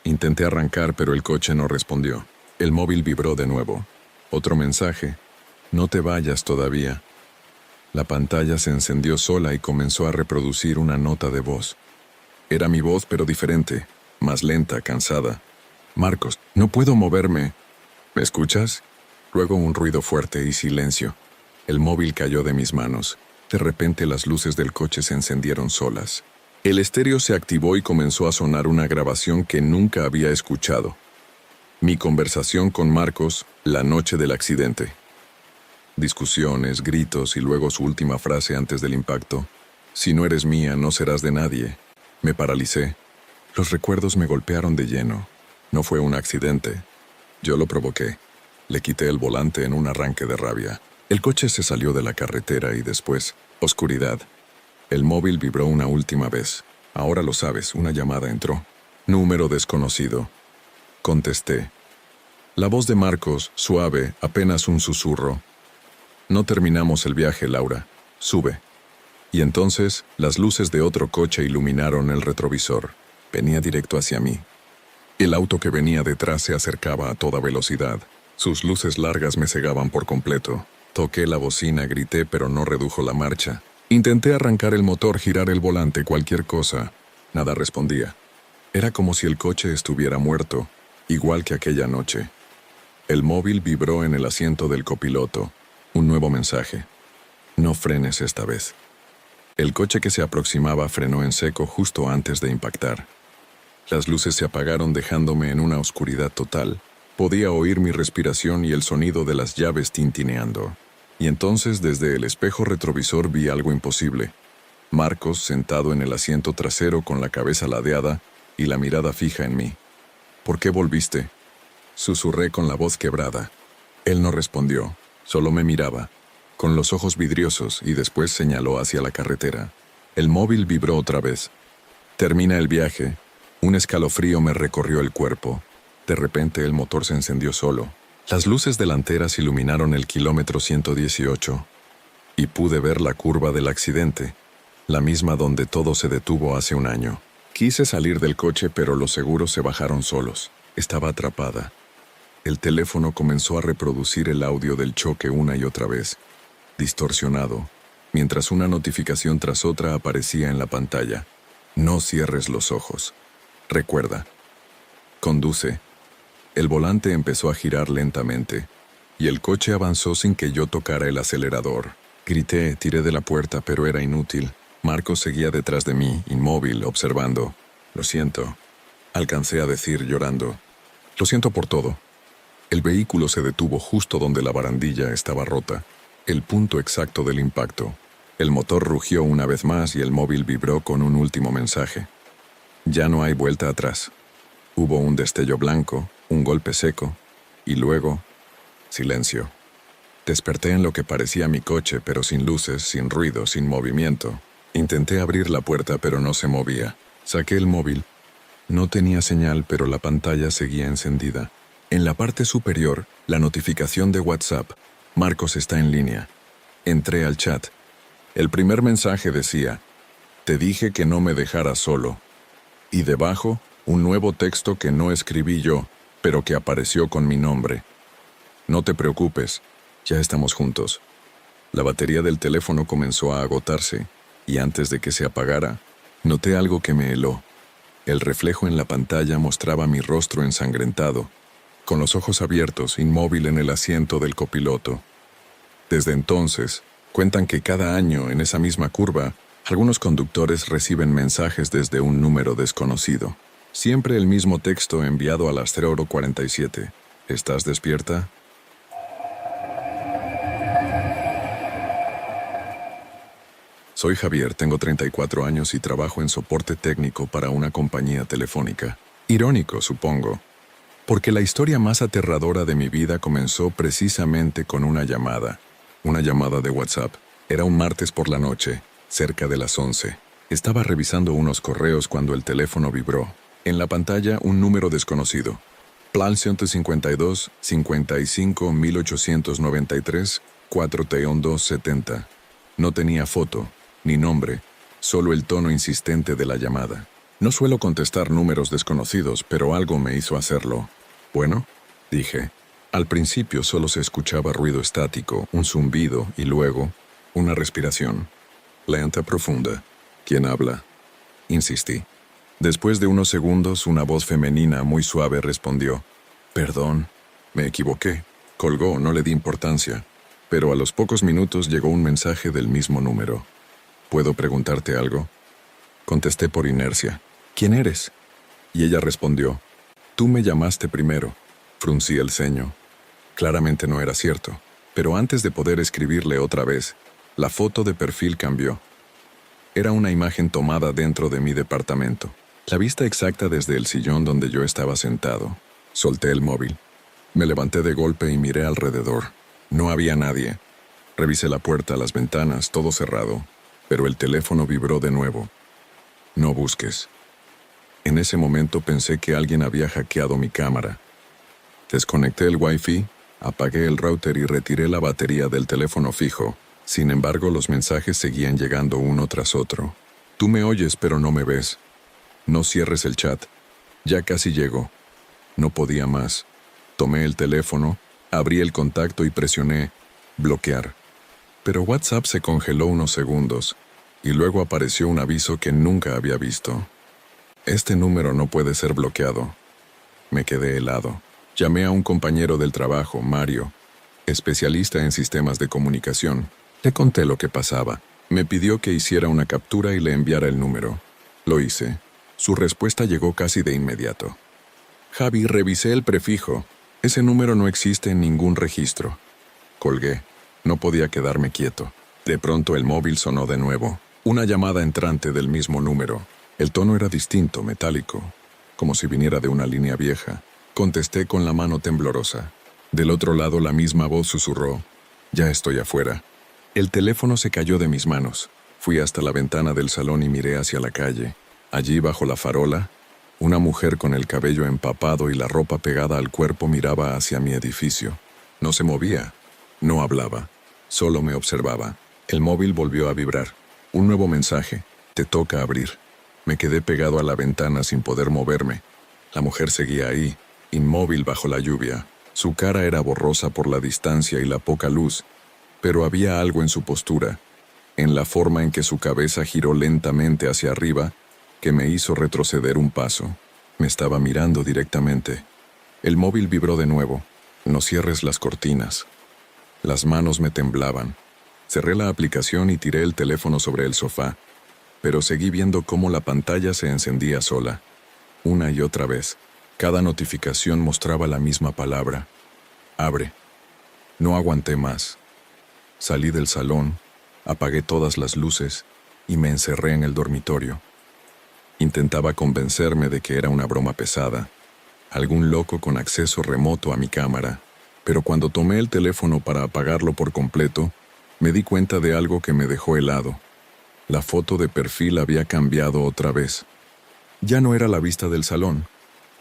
Intenté arrancar, pero el coche no respondió. El móvil vibró de nuevo. Otro mensaje. No te vayas todavía. La pantalla se encendió sola y comenzó a reproducir una nota de voz. Era mi voz, pero diferente, más lenta, cansada. Marcos, no puedo moverme. ¿Me escuchas? Luego un ruido fuerte y silencio. El móvil cayó de mis manos. De repente las luces del coche se encendieron solas. El estéreo se activó y comenzó a sonar una grabación que nunca había escuchado. Mi conversación con Marcos la noche del accidente. Discusiones, gritos y luego su última frase antes del impacto. Si no eres mía, no serás de nadie. Me paralicé. Los recuerdos me golpearon de lleno. No fue un accidente. Yo lo provoqué. Le quité el volante en un arranque de rabia. El coche se salió de la carretera y después, oscuridad. El móvil vibró una última vez. Ahora lo sabes, una llamada entró. Número desconocido. Contesté. La voz de Marcos, suave, apenas un susurro. No terminamos el viaje, Laura. Sube. Y entonces, las luces de otro coche iluminaron el retrovisor. Venía directo hacia mí. El auto que venía detrás se acercaba a toda velocidad. Sus luces largas me cegaban por completo. Toqué la bocina, grité, pero no redujo la marcha. Intenté arrancar el motor, girar el volante, cualquier cosa. Nada respondía. Era como si el coche estuviera muerto, igual que aquella noche. El móvil vibró en el asiento del copiloto. Un nuevo mensaje. No frenes esta vez. El coche que se aproximaba frenó en seco justo antes de impactar. Las luces se apagaron dejándome en una oscuridad total. Podía oír mi respiración y el sonido de las llaves tintineando. Y entonces desde el espejo retrovisor vi algo imposible. Marcos sentado en el asiento trasero con la cabeza ladeada y la mirada fija en mí. ¿Por qué volviste? Susurré con la voz quebrada. Él no respondió. Solo me miraba, con los ojos vidriosos, y después señaló hacia la carretera. El móvil vibró otra vez. Termina el viaje. Un escalofrío me recorrió el cuerpo. De repente el motor se encendió solo. Las luces delanteras iluminaron el kilómetro 118. Y pude ver la curva del accidente, la misma donde todo se detuvo hace un año. Quise salir del coche, pero los seguros se bajaron solos. Estaba atrapada. El teléfono comenzó a reproducir el audio del choque una y otra vez, distorsionado, mientras una notificación tras otra aparecía en la pantalla. No cierres los ojos. Recuerda. Conduce. El volante empezó a girar lentamente, y el coche avanzó sin que yo tocara el acelerador. Grité, tiré de la puerta, pero era inútil. Marcos seguía detrás de mí, inmóvil, observando. Lo siento. Alcancé a decir llorando. Lo siento por todo. El vehículo se detuvo justo donde la barandilla estaba rota, el punto exacto del impacto. El motor rugió una vez más y el móvil vibró con un último mensaje. Ya no hay vuelta atrás. Hubo un destello blanco, un golpe seco, y luego, silencio. Desperté en lo que parecía mi coche, pero sin luces, sin ruido, sin movimiento. Intenté abrir la puerta, pero no se movía. Saqué el móvil. No tenía señal, pero la pantalla seguía encendida. En la parte superior, la notificación de WhatsApp. Marcos está en línea. Entré al chat. El primer mensaje decía, «Te dije que no me dejaras solo». Y debajo, un nuevo texto que no escribí yo, pero que apareció con mi nombre. «No te preocupes, ya estamos juntos». La batería del teléfono comenzó a agotarse, y antes de que se apagara, noté algo que me heló. El reflejo en la pantalla mostraba mi rostro ensangrentado, con los ojos abiertos, inmóvil en el asiento del copiloto. Desde entonces, cuentan que cada año, en esa misma curva, algunos conductores reciben mensajes desde un número desconocido. Siempre el mismo texto enviado a las 0:47. ¿Estás despierta? Soy Javier, tengo 34 años y trabajo en soporte técnico para una compañía telefónica. Irónico, supongo, porque la historia más aterradora de mi vida comenzó precisamente con una llamada de WhatsApp. Era un martes por la noche, cerca de las 11. Estaba revisando unos correos cuando el teléfono vibró. En la pantalla, un número desconocido. Plan 152 55 1893 4T1270. No tenía foto, ni nombre, solo el tono insistente de la llamada. No suelo contestar números desconocidos, pero algo me hizo hacerlo. Bueno, dije. Al principio solo se escuchaba ruido estático, un zumbido, y luego, Una respiración. Lenta, profunda. ¿Quién habla? Insistí. Después de unos segundos, una voz femenina muy suave respondió. Perdón, me equivoqué. Colgó, no le di importancia. Pero a los pocos minutos llegó un mensaje del mismo número. ¿Puedo preguntarte algo? Contesté por inercia. ¿Quién eres? Y ella respondió. Tú me llamaste primero. Fruncí el ceño. Claramente no era cierto. Pero antes de poder escribirle otra vez, la foto de perfil cambió. Era una imagen tomada dentro de mi departamento. La vista exacta desde el sillón donde yo estaba sentado. Solté el móvil. Me levanté de golpe y miré alrededor. No había nadie. Revisé la puerta, las ventanas, todo cerrado. Pero el teléfono vibró de nuevo. No busques. En ese momento pensé que alguien había hackeado mi cámara. Desconecté el Wi-Fi, apagué el router y retiré la batería del teléfono fijo. Sin embargo, los mensajes seguían llegando uno tras otro. Tú me oyes, pero no me ves. No cierres el chat. Ya casi llego. No podía más. Tomé el teléfono, abrí el contacto y presioné bloquear. Pero WhatsApp se congeló unos segundos, y luego apareció un aviso que nunca había visto. Este número no puede ser bloqueado. Me quedé helado. Llamé a un compañero del trabajo, Mario, especialista en sistemas de comunicación. Le conté lo que pasaba. Me pidió que hiciera una captura y le enviara el número. Lo hice. Su respuesta llegó casi de inmediato. Javi, revisé el prefijo. Ese número no existe en ningún registro. Colgué. No podía quedarme quieto. De pronto el móvil sonó de nuevo. Una llamada entrante del mismo número. El tono era distinto, metálico, como si viniera de una línea vieja. Contesté con la mano temblorosa. Del otro lado la misma voz susurró. Ya estoy afuera. El teléfono se cayó de mis manos. Fui hasta la ventana del salón y miré hacia la calle. Allí, bajo la farola, una mujer con el cabello empapado y la ropa pegada al cuerpo miraba hacia mi edificio. No se movía, no hablaba, solo me observaba. El móvil volvió a vibrar. Un nuevo mensaje. Te toca abrir. Me quedé pegado a la ventana sin poder moverme. La mujer seguía ahí, inmóvil bajo la lluvia. Su cara era borrosa por la distancia y la poca luz, pero había algo en su postura, en la forma en que su cabeza giró lentamente hacia arriba, que me hizo retroceder un paso. Me estaba mirando directamente. El móvil vibró de nuevo. No cierres las cortinas. Las manos me temblaban. Cerré la aplicación y tiré el teléfono sobre el sofá, pero seguí viendo cómo la pantalla se encendía sola. Una y otra vez. Cada notificación mostraba la misma palabra. Abre. No aguanté más. Salí del salón, apagué todas las luces y me encerré en el dormitorio. Intentaba convencerme de que era una broma pesada, algún loco con acceso remoto a mi cámara, pero cuando tomé el teléfono para apagarlo por completo, me di cuenta de algo que me dejó helado. La foto de perfil había cambiado otra vez. Ya no era la vista del salón,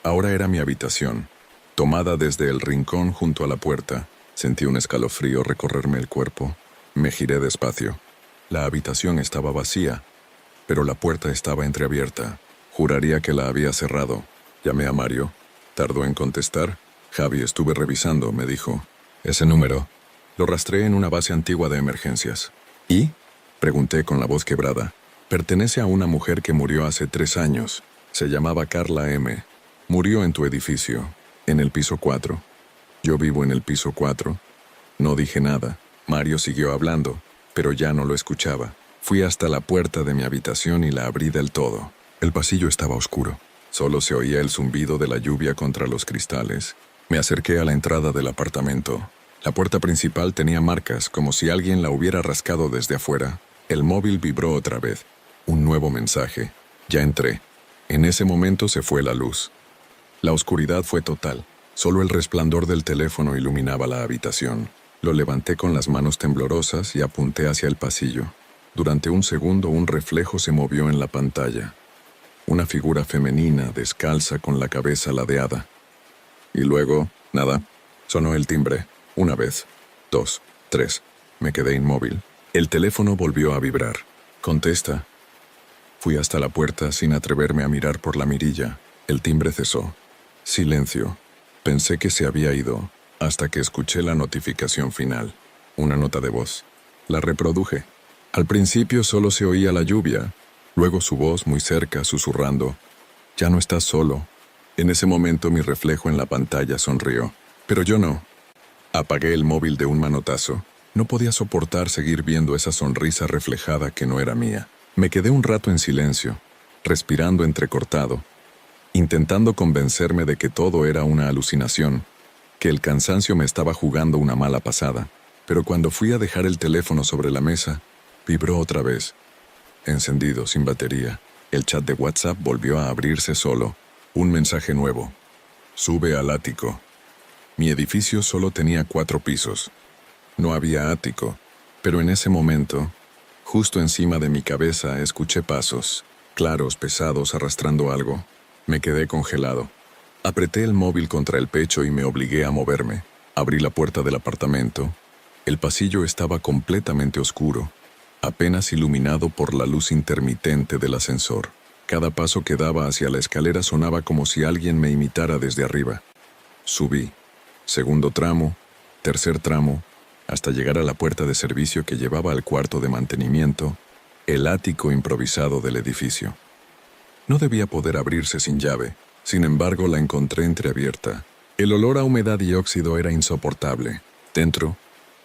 ahora era mi habitación, tomada desde el rincón junto a la puerta. Sentí un escalofrío recorrerme el cuerpo. Me giré despacio. La habitación estaba vacía, pero la puerta estaba entreabierta. Juraría que la había cerrado. Llamé a Mario. Tardó en contestar. Javi, estuve revisando, me dijo. Ese número. Lo rastreé en una base antigua de emergencias. ¿Y? Pregunté con la voz quebrada. Pertenece a una mujer que murió hace 3 años. Se llamaba Carla M. Murió en tu edificio, en el piso 4. Yo vivo en el piso 4. No dije nada. Mario siguió hablando, pero ya no lo escuchaba. Fui hasta la puerta de mi habitación y la abrí del todo. El pasillo estaba oscuro. Solo se oía el zumbido de la lluvia contra los cristales. Me acerqué a la entrada del apartamento. La puerta principal tenía marcas, como si alguien la hubiera rascado desde afuera. El móvil vibró otra vez. Un nuevo mensaje. Ya entré. En ese momento se fue la luz. La oscuridad fue total. Solo el resplandor del teléfono iluminaba la habitación. Lo levanté con las manos temblorosas y apunté hacia el pasillo. Durante un segundo un reflejo se movió en la pantalla. Una figura femenina, descalza, con la cabeza ladeada. Y luego, nada. Sonó el timbre. 1 vez, 2, 3. Me quedé inmóvil. El teléfono volvió a vibrar. Contesta. Fui hasta la puerta sin atreverme a mirar por la mirilla. El timbre cesó. Silencio. Pensé que se había ido, hasta que escuché la notificación final. Una nota de voz. La reproduje. Al principio solo se oía la lluvia, luego su voz muy cerca susurrando, «Ya no estás solo». En ese momento mi reflejo en la pantalla sonrió, pero yo no. Apagué el móvil de un manotazo. No podía soportar seguir viendo esa sonrisa reflejada que no era mía. Me quedé un rato en silencio, respirando entrecortado, intentando convencerme de que todo era una alucinación, que el cansancio me estaba jugando una mala pasada. Pero cuando fui a dejar el teléfono sobre la mesa, vibró otra vez. Encendido, sin batería, el chat de WhatsApp volvió a abrirse solo. Un mensaje nuevo. Sube al ático. Mi edificio solo tenía 4 pisos. No había ático, pero en ese momento, justo encima de mi cabeza, escuché pasos, claros, pesados, arrastrando algo. Me quedé congelado. Apreté el móvil contra el pecho y me obligué a moverme. Abrí la puerta del apartamento. El pasillo estaba completamente oscuro, apenas iluminado por la luz intermitente del ascensor. Cada paso que daba hacia la escalera sonaba como si alguien me imitara desde arriba. Subí. Segundo tramo, tercer tramo, hasta llegar a la puerta de servicio que llevaba al cuarto de mantenimiento, el ático improvisado del edificio. No debía poder abrirse sin llave, sin embargo la encontré entreabierta. El olor a humedad y óxido era insoportable. Dentro,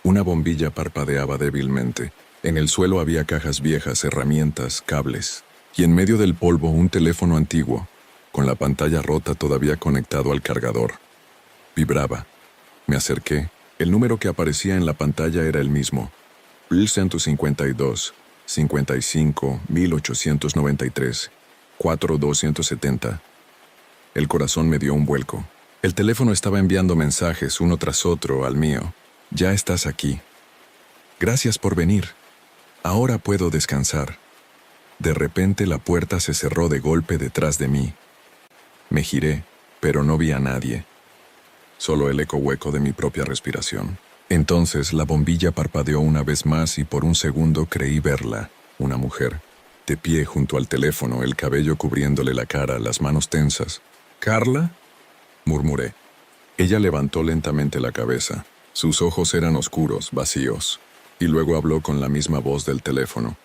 una bombilla parpadeaba débilmente. En el suelo había cajas viejas, herramientas, cables, y en medio del polvo un teléfono antiguo, con la pantalla rota todavía conectado al cargador. Vibraba. Me acerqué. El número que aparecía en la pantalla era el mismo. 152, 55, 1893, 4270. El corazón me dio un vuelco. El teléfono estaba enviando mensajes uno tras otro al mío. Ya estás aquí. Gracias por venir. Ahora puedo descansar. De repente la puerta se cerró de golpe detrás de mí. Me giré, pero no vi a nadie. Solo el eco hueco de mi propia respiración. Entonces la bombilla parpadeó una vez más y por un segundo creí verla, una mujer, de pie junto al teléfono, el cabello cubriéndole la cara, las manos tensas. «¿Carla?», murmuré. Ella levantó lentamente la cabeza. Sus ojos eran oscuros, vacíos, y luego habló con la misma voz del teléfono.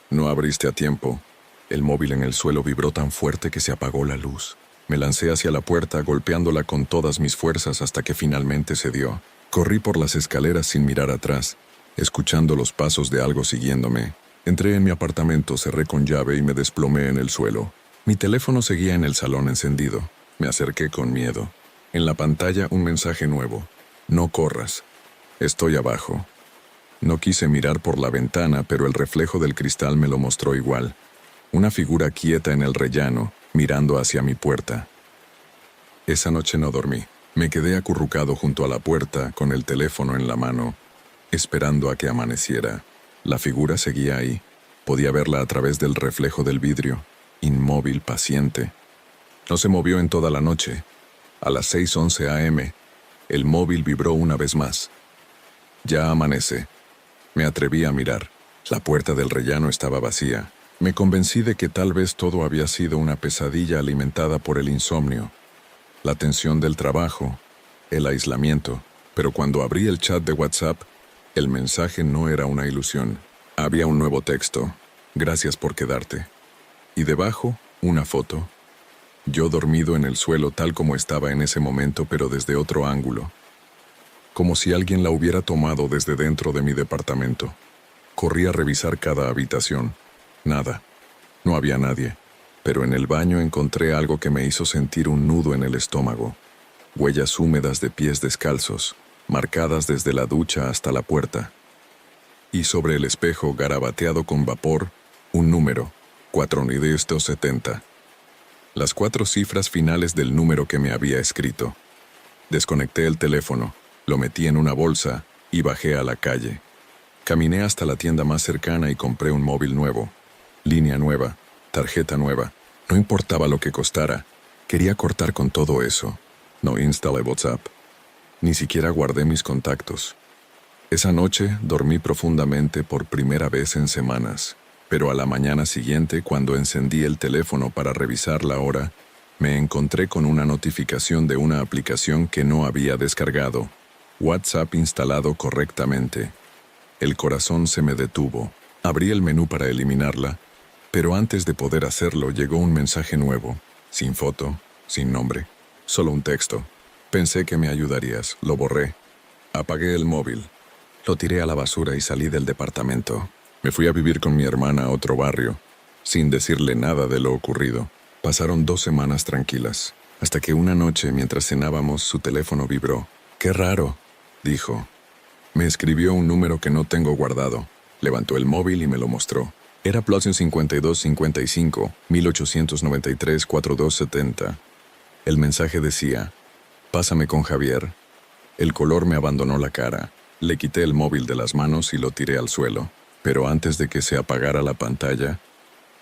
«No abriste a tiempo». El móvil en el suelo vibró tan fuerte que se apagó la luz. Me lancé hacia la puerta, golpeándola con todas mis fuerzas hasta que finalmente cedió. Corrí por las escaleras sin mirar atrás, escuchando los pasos de algo siguiéndome. Entré en mi apartamento, cerré con llave y me desplomé en el suelo. Mi teléfono seguía en el salón encendido. Me acerqué con miedo. En la pantalla un mensaje nuevo. «No corras. Estoy abajo». No quise mirar por la ventana, pero el reflejo del cristal me lo mostró igual. Una figura quieta en el rellano, mirando hacia mi puerta. Esa noche no dormí. Me quedé acurrucado junto a la puerta, con el teléfono en la mano, esperando a que amaneciera. La figura seguía ahí. Podía verla a través del reflejo del vidrio, inmóvil, paciente. No se movió en toda la noche. A las 6:11 a.m., el móvil vibró una vez más. Ya amanece. Me atreví a mirar. La puerta del rellano estaba vacía. Me convencí de que tal vez todo había sido una pesadilla alimentada por el insomnio, la tensión del trabajo, el aislamiento. Pero cuando abrí el chat de WhatsApp, el mensaje no era una ilusión. Había un nuevo texto. «Gracias por quedarte». Y debajo, una foto. Yo dormido en el suelo tal como estaba en ese momento, pero desde otro ángulo. Como si alguien la hubiera tomado desde dentro de mi departamento. Corrí a revisar cada habitación. Nada. No había nadie. Pero en el baño encontré algo que me hizo sentir un nudo en el estómago. Huellas húmedas de pies descalzos, marcadas desde la ducha hasta la puerta. Y sobre el espejo, garabateado con vapor, un número, 4270. Las 4 cifras finales del número que me había escrito. Desconecté el teléfono, lo metí en una bolsa y bajé a la calle. Caminé hasta la tienda más cercana y compré un móvil nuevo. Línea nueva, tarjeta nueva. No importaba lo que costara. Quería cortar con todo eso. No instalé WhatsApp. Ni siquiera guardé mis contactos. Esa noche dormí profundamente por primera vez en semanas. Pero a la mañana siguiente, cuando encendí el teléfono para revisar la hora, me encontré con una notificación de una aplicación que no había descargado. WhatsApp instalado correctamente. El corazón se me detuvo. Abrí el menú para eliminarla, pero antes de poder hacerlo llegó un mensaje nuevo, sin foto, sin nombre, solo un texto. Pensé que me ayudarías, lo borré. Apagué el móvil. Lo tiré a la basura y salí del departamento. Me fui a vivir con mi hermana a otro barrio, sin decirle nada de lo ocurrido. Pasaron 2 semanas tranquilas, hasta que una noche, mientras cenábamos, su teléfono vibró. «Qué raro», dijo. Me escribió un número que no tengo guardado. Levantó el móvil y me lo mostró. Era +52 55 1893 4270. El mensaje decía: «Pásame con Javier». El color me abandonó la cara. Le quité el móvil de las manos y lo tiré al suelo. Pero antes de que se apagara la pantalla,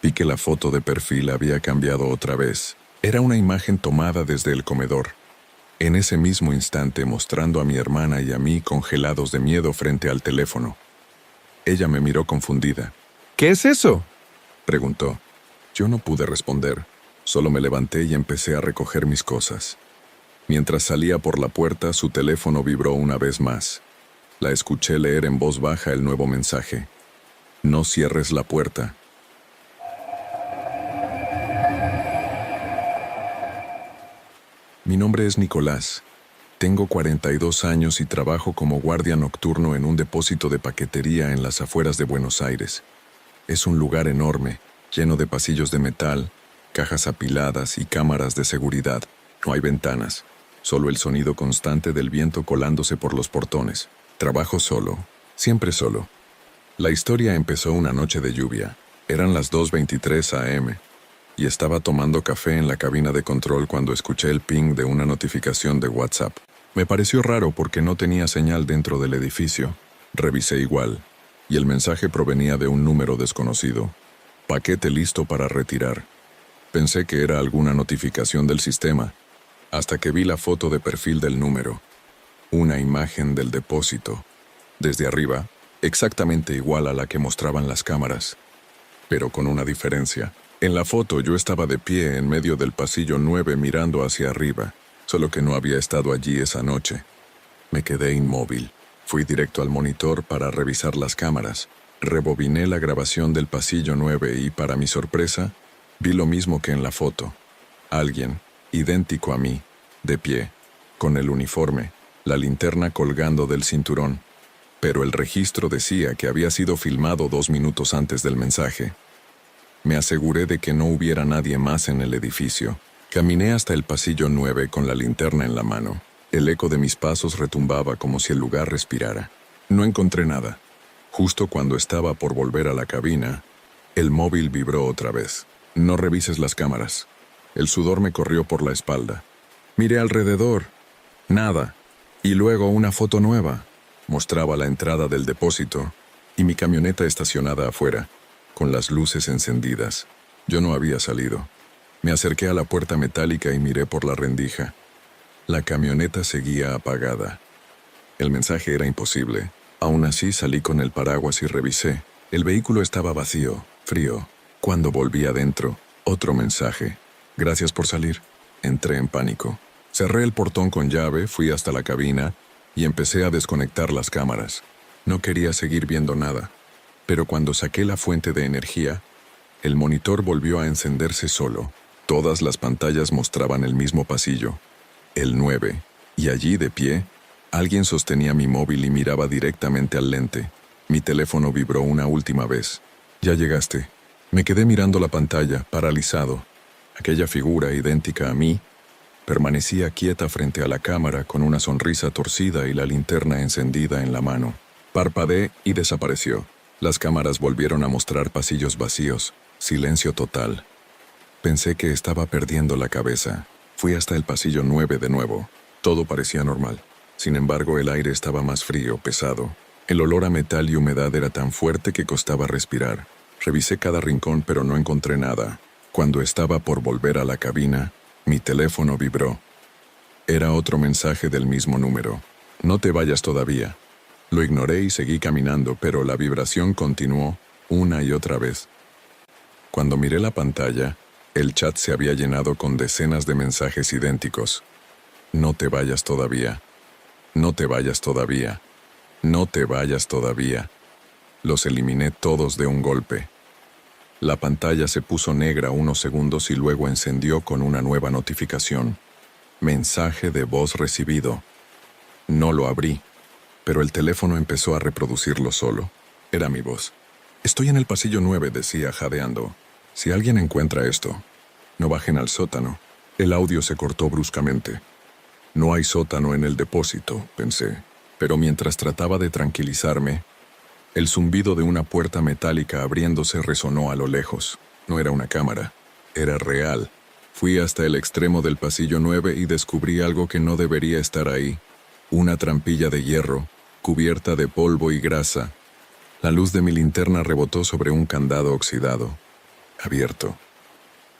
vi que la foto de perfil había cambiado otra vez. Era una imagen tomada desde el comedor. En ese mismo instante, mostrando a mi hermana y a mí congelados de miedo frente al teléfono. Ella me miró confundida. ¿Qué es eso?, preguntó. Yo no pude responder. Solo me levanté y empecé a recoger mis cosas. Mientras salía por la puerta, su teléfono vibró una vez más. La escuché leer en voz baja el nuevo mensaje. «No cierres la puerta». Mi nombre es Nicolás. Tengo 42 años y trabajo como guardia nocturno en un depósito de paquetería en las afueras de Buenos Aires. Es un lugar enorme, lleno de pasillos de metal, cajas apiladas y cámaras de seguridad. No hay ventanas, solo el sonido constante del viento colándose por los portones. Trabajo solo, siempre solo. La historia empezó una noche de lluvia. Eran las 2:23 a.m. y estaba tomando café en la cabina de control cuando escuché el ping de una notificación de WhatsApp. Me pareció raro porque no tenía señal dentro del edificio. Revisé igual, y el mensaje provenía de un número desconocido. «Paquete listo para retirar». Pensé que era alguna notificación del sistema, hasta que vi la foto de perfil del número. Una imagen del depósito. Desde arriba, exactamente igual a la que mostraban las cámaras. Pero con una diferencia. En la foto yo estaba de pie en medio del pasillo 9 mirando hacia arriba, solo que no había estado allí esa noche. Me quedé inmóvil. Fui directo al monitor para revisar las cámaras. Rebobiné la grabación del pasillo 9 y, para mi sorpresa, vi lo mismo que en la foto. Alguien, idéntico a mí, de pie, con el uniforme, la linterna colgando del cinturón. Pero el registro decía que había sido filmado 2 minutos antes del mensaje. Me aseguré de que no hubiera nadie más en el edificio. Caminé hasta el pasillo 9 con la linterna en la mano. El eco de mis pasos retumbaba como si el lugar respirara. No encontré nada. Justo cuando estaba por volver a la cabina, el móvil vibró otra vez. «No revises las cámaras». El sudor me corrió por la espalda. Miré alrededor. Nada. Y luego una foto nueva. Mostraba la entrada del depósito y mi camioneta estacionada afuera, con las luces encendidas. Yo no había salido. Me acerqué a la puerta metálica y miré por la rendija. La camioneta seguía apagada. El mensaje era imposible. Aún así salí con el paraguas y revisé. El vehículo estaba vacío, frío. Cuando volví adentro, otro mensaje. «Gracias por salir». Entré en pánico. Cerré el portón con llave, fui hasta la cabina y empecé a desconectar las cámaras. No quería seguir viendo nada. Pero cuando saqué la fuente de energía, el monitor volvió a encenderse solo. Todas las pantallas mostraban el mismo pasillo, el 9, y allí de pie, alguien sostenía mi móvil y miraba directamente al lente. Mi teléfono vibró una última vez. «Ya llegaste». Me quedé mirando la pantalla, paralizado. Aquella figura idéntica a mí permanecía quieta frente a la cámara con una sonrisa torcida y la linterna encendida en la mano. Parpadeé y desapareció. Las cámaras volvieron a mostrar pasillos vacíos, silencio total. Pensé que estaba perdiendo la cabeza. Fui hasta el pasillo 9 de nuevo. Todo parecía normal. Sin embargo, el aire estaba más frío, pesado. El olor a metal y humedad era tan fuerte que costaba respirar. Revisé cada rincón, pero no encontré nada. Cuando estaba por volver a la cabina, mi teléfono vibró. Era otro mensaje del mismo número. «No te vayas todavía». Lo ignoré y seguí caminando, pero la vibración continuó una y otra vez. Cuando miré la pantalla, el chat se había llenado con decenas de mensajes idénticos. «No te vayas todavía. No te vayas todavía. No te vayas todavía». Los eliminé todos de un golpe. La pantalla se puso negra unos segundos y luego encendió con una nueva notificación. Mensaje de voz recibido. No lo abrí, pero el teléfono empezó a reproducirlo solo. Era mi voz. Estoy en el pasillo 9, decía jadeando. Si alguien encuentra esto, no bajen al sótano. El audio se cortó bruscamente. No hay sótano en el depósito, pensé, pero mientras trataba de tranquilizarme, el zumbido de una puerta metálica abriéndose resonó a lo lejos. No era una cámara, era real. Fui hasta el extremo del pasillo 9 y descubrí algo que no debería estar ahí. Una trampilla de hierro, cubierta de polvo y grasa. La luz de mi linterna rebotó sobre un candado oxidado, abierto.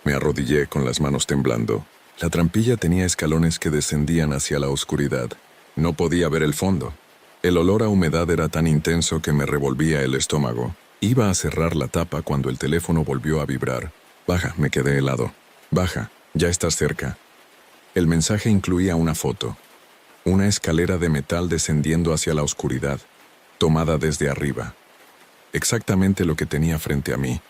Me arrodillé con las manos temblando. La trampilla tenía escalones que descendían hacia la oscuridad. No podía ver el fondo. El olor a humedad era tan intenso que me revolvía el estómago. Iba a cerrar la tapa cuando el teléfono volvió a vibrar. Baja, me quedé helado. Baja, ya estás cerca. El mensaje incluía una foto. Una escalera de metal descendiendo hacia la oscuridad, tomada desde arriba. Exactamente lo que tenía frente a mí.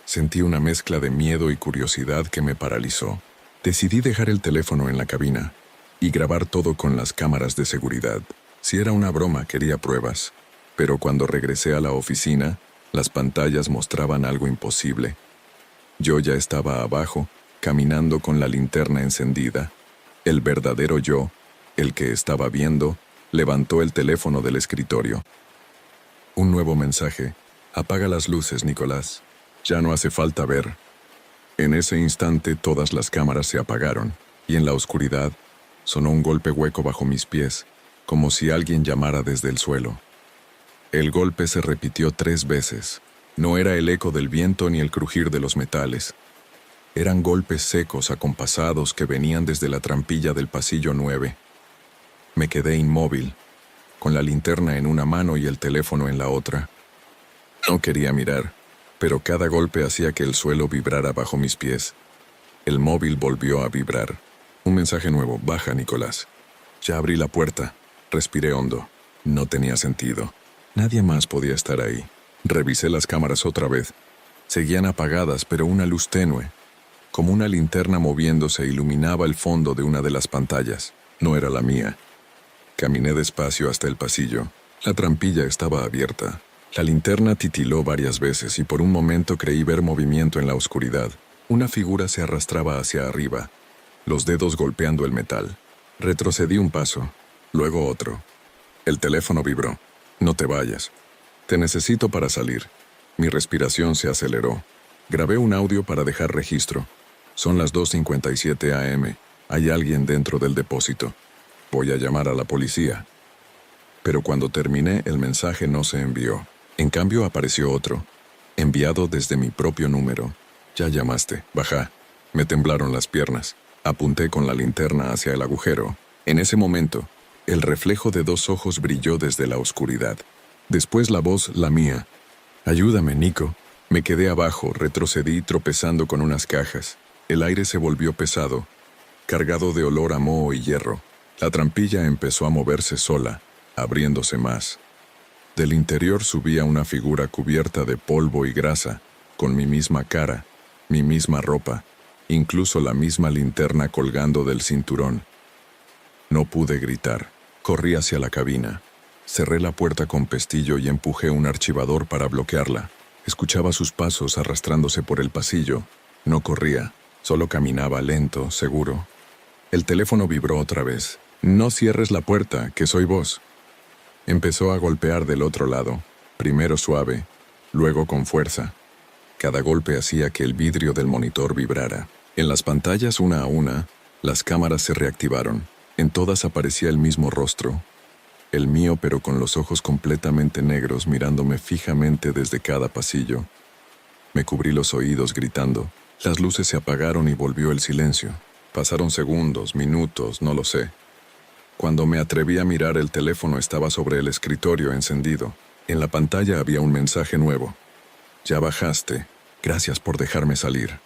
Sentí una mezcla de miedo y curiosidad que me paralizó. Decidí dejar el teléfono en la cabina y grabar todo con las cámaras de seguridad. Si era una broma, quería pruebas. Pero cuando regresé a la oficina, las pantallas mostraban algo imposible. Yo ya estaba abajo, caminando con la linterna encendida. El verdadero yo, el que estaba viendo, levantó el teléfono del escritorio. Un nuevo mensaje. Apaga las luces, Nicolás. Ya no hace falta ver. En ese instante todas las cámaras se apagaron, y en la oscuridad sonó un golpe hueco bajo mis pies, como si alguien llamara desde el suelo. El golpe se repitió 3 veces. No era el eco del viento ni el crujir de los metales. Eran golpes secos, acompasados, que venían desde la trampilla del pasillo 9. Me quedé inmóvil, con la linterna en una mano y el teléfono en la otra. No quería mirar, pero cada golpe hacía que el suelo vibrara bajo mis pies. El móvil volvió a vibrar. Un mensaje nuevo. Baja, Nicolás. Ya abrí la puerta. Respiré hondo. No tenía sentido. Nadie más podía estar ahí. Revisé las cámaras otra vez. Seguían apagadas, pero una luz tenue, como una linterna moviéndose, iluminaba el fondo de una de las pantallas. No era la mía. Caminé despacio hasta el pasillo. La trampilla estaba abierta. La linterna titiló varias veces y por un momento creí ver movimiento en la oscuridad. Una figura se arrastraba hacia arriba, los dedos golpeando el metal. Retrocedí un paso, luego otro. El teléfono vibró. No te vayas. Te necesito para salir. Mi respiración se aceleró. Grabé un audio para dejar registro. Son las 2:57 a.m. Hay alguien dentro del depósito. Voy a llamar a la policía. Pero cuando terminé, el mensaje no se envió. En cambio, apareció otro, enviado desde mi propio número. Ya llamaste, baja. Me temblaron las piernas. Apunté con la linterna hacia el agujero. En ese momento, el reflejo de 2 ojos brilló desde la oscuridad. Después la voz, la mía. Ayúdame, Nico. Me quedé abajo, retrocedí tropezando con unas cajas. El aire se volvió pesado, cargado de olor a moho y hierro. La trampilla empezó a moverse sola, abriéndose más. Del interior subía una figura cubierta de polvo y grasa, con mi misma cara, mi misma ropa, incluso la misma linterna colgando del cinturón. No pude gritar. Corrí hacia la cabina. Cerré la puerta con pestillo y empujé un archivador para bloquearla. Escuchaba sus pasos arrastrándose por el pasillo. No corría, solo caminaba lento, seguro. El teléfono vibró otra vez. No cierres la puerta, que soy vos. Empezó a golpear del otro lado, primero suave, luego con fuerza. Cada golpe hacía que el vidrio del monitor vibrara. En las pantallas, una a una, las cámaras se reactivaron. En todas aparecía el mismo rostro, el mío pero con los ojos completamente negros mirándome fijamente desde cada pasillo. Me cubrí los oídos gritando. Las luces se apagaron y volvió el silencio. Pasaron segundos, minutos, no lo sé. Cuando me atreví a mirar, el teléfono estaba sobre el escritorio encendido. En la pantalla había un mensaje nuevo. Ya bajaste. Gracias por dejarme salir.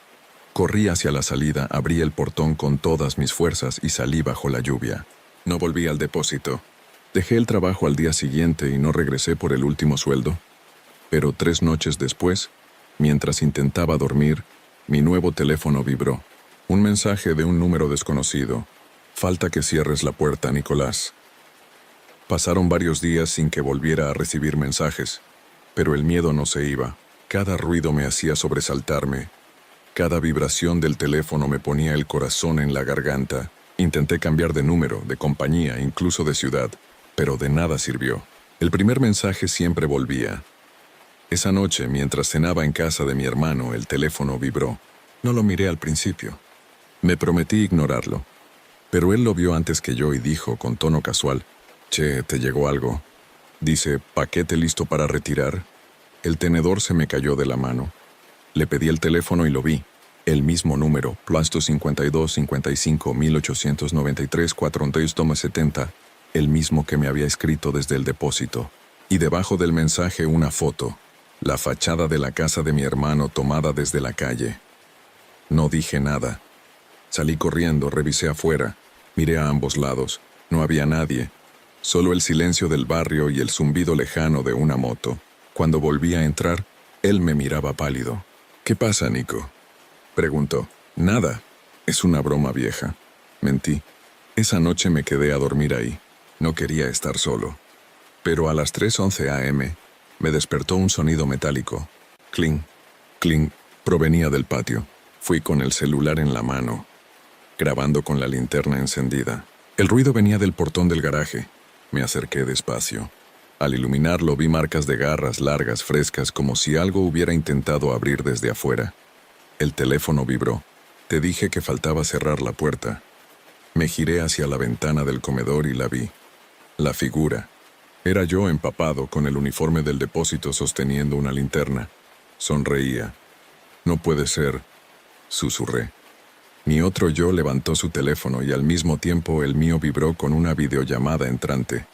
Corrí hacia la salida, abrí el portón con todas mis fuerzas y salí bajo la lluvia. No volví al depósito. Dejé el trabajo al día siguiente y no regresé por el último sueldo. Pero 3 noches después, mientras intentaba dormir, mi nuevo teléfono vibró. Un mensaje de un número desconocido. Falta que cierres la puerta, Nicolás. Pasaron varios días sin que volviera a recibir mensajes, pero el miedo no se iba. Cada ruido me hacía sobresaltarme. Cada vibración del teléfono me ponía el corazón en la garganta. Intenté cambiar de número, de compañía, incluso de ciudad, pero de nada sirvió. El primer mensaje siempre volvía. Esa noche, mientras cenaba en casa de mi hermano, el teléfono vibró. No lo miré al principio. Me prometí ignorarlo. Pero él lo vio antes que yo y dijo, con tono casual, «Che, ¿te llegó algo?» Dice, «¿Paquete listo para retirar?» El tenedor se me cayó de la mano. Le pedí el teléfono y lo vi. El mismo número, +52 55 1893 470, el mismo que me había escrito desde el depósito. Y debajo del mensaje una foto, la fachada de la casa de mi hermano tomada desde la calle. No dije nada. Salí corriendo, revisé afuera, miré a ambos lados. No había nadie, solo el silencio del barrio y el zumbido lejano de una moto. Cuando volví a entrar, él me miraba pálido. «¿Qué pasa, Nico?», preguntó. «Nada. Es una broma vieja». Mentí. Esa noche me quedé a dormir ahí. No quería estar solo. Pero a las 3:11 a.m. me despertó un sonido metálico. Cling, cling, provenía del patio. Fui con el celular en la mano, grabando con la linterna encendida. El ruido venía del portón del garaje. Me acerqué despacio. Al iluminarlo vi marcas de garras largas, frescas, como si algo hubiera intentado abrir desde afuera. El teléfono vibró. Te dije que faltaba cerrar la puerta. Me giré hacia la ventana del comedor y la vi. La figura. Era yo empapado, con el uniforme del depósito sosteniendo una linterna. Sonreía. «No puede ser», susurré. Mi otro yo levantó su teléfono y al mismo tiempo el mío vibró con una videollamada entrante.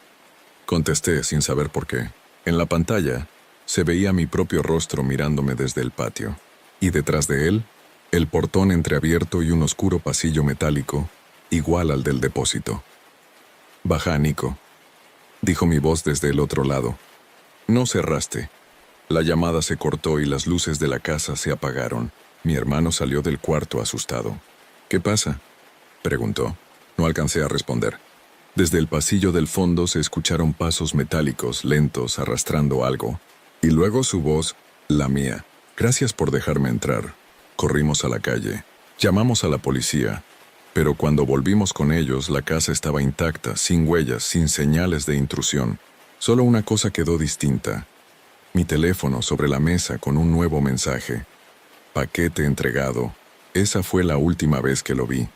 Contesté sin saber por qué. En la pantalla se veía mi propio rostro mirándome desde el patio. Y detrás de él, el portón entreabierto y un oscuro pasillo metálico, igual al del depósito. «Baja, Nico», dijo mi voz desde el otro lado. «No cerraste». La llamada se cortó y las luces de la casa se apagaron. Mi hermano salió del cuarto asustado. «¿Qué pasa?», preguntó. No alcancé a responder. Desde el pasillo del fondo se escucharon pasos metálicos, lentos, arrastrando algo. Y luego su voz, la mía. «Gracias por dejarme entrar». Corrimos a la calle. Llamamos a la policía. Pero cuando volvimos con ellos, la casa estaba intacta, sin huellas, sin señales de intrusión. Solo una cosa quedó distinta. Mi teléfono sobre la mesa con un nuevo mensaje. «Paquete entregado». Esa fue la última vez que lo vi.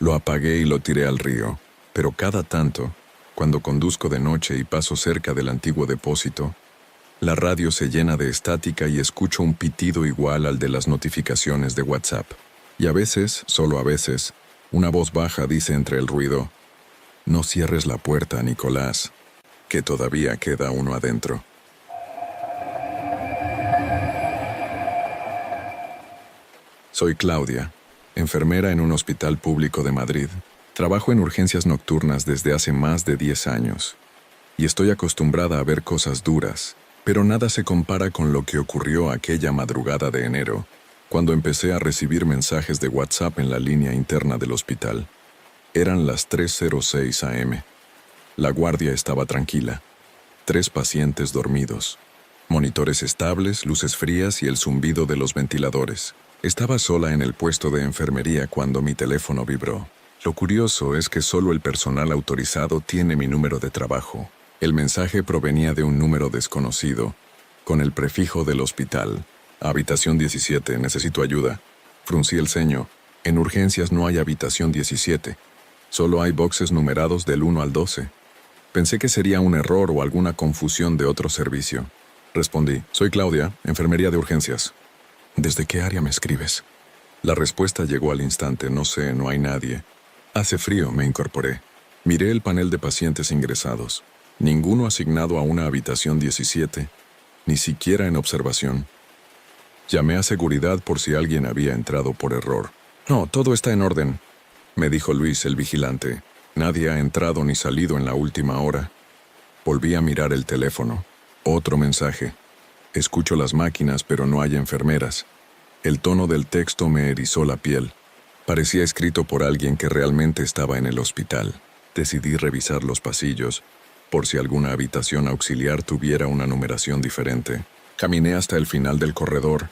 Lo apagué y lo tiré al río. Pero cada tanto, cuando conduzco de noche y paso cerca del antiguo depósito, la radio se llena de estática y escucho un pitido igual al de las notificaciones de WhatsApp. Y a veces, solo a veces, una voz baja dice entre el ruido, «No cierres la puerta, Nicolás, que todavía queda uno adentro». Soy Claudia, enfermera en un hospital público de Madrid. Trabajo en urgencias nocturnas desde hace más de 10 años. Y estoy acostumbrada a ver cosas duras, pero nada se compara con lo que ocurrió aquella madrugada de enero, cuando empecé a recibir mensajes de WhatsApp en la línea interna del hospital. Eran las 3:06 a.m. La guardia estaba tranquila. 3 pacientes dormidos. Monitores estables, luces frías y el zumbido de los ventiladores. Estaba sola en el puesto de enfermería cuando mi teléfono vibró. Lo curioso es que solo el personal autorizado tiene mi número de trabajo. El mensaje provenía de un número desconocido, con el prefijo del hospital. «Habitación 17, necesito ayuda». Fruncí el ceño. En urgencias no hay habitación 17. Solo hay boxes numerados del 1 al 12. Pensé que sería un error o alguna confusión de otro servicio. Respondí, «Soy Claudia, enfermería de urgencias». «¿Desde qué área me escribes?». La respuesta llegó al instante, «No sé, no hay nadie». «Hace frío», me incorporé. Miré el panel de pacientes ingresados. Ninguno asignado a una habitación 17, ni siquiera en observación. Llamé a seguridad por si alguien había entrado por error. «No, todo está en orden», me dijo Luis, el vigilante. «Nadie ha entrado ni salido en la última hora». Volví a mirar el teléfono. Otro mensaje. Escucho las máquinas, pero no hay enfermeras. El tono del texto me erizó la piel. Parecía escrito por alguien que realmente estaba en el hospital. Decidí revisar los pasillos, por si alguna habitación auxiliar tuviera una numeración diferente. Caminé hasta el final del corredor,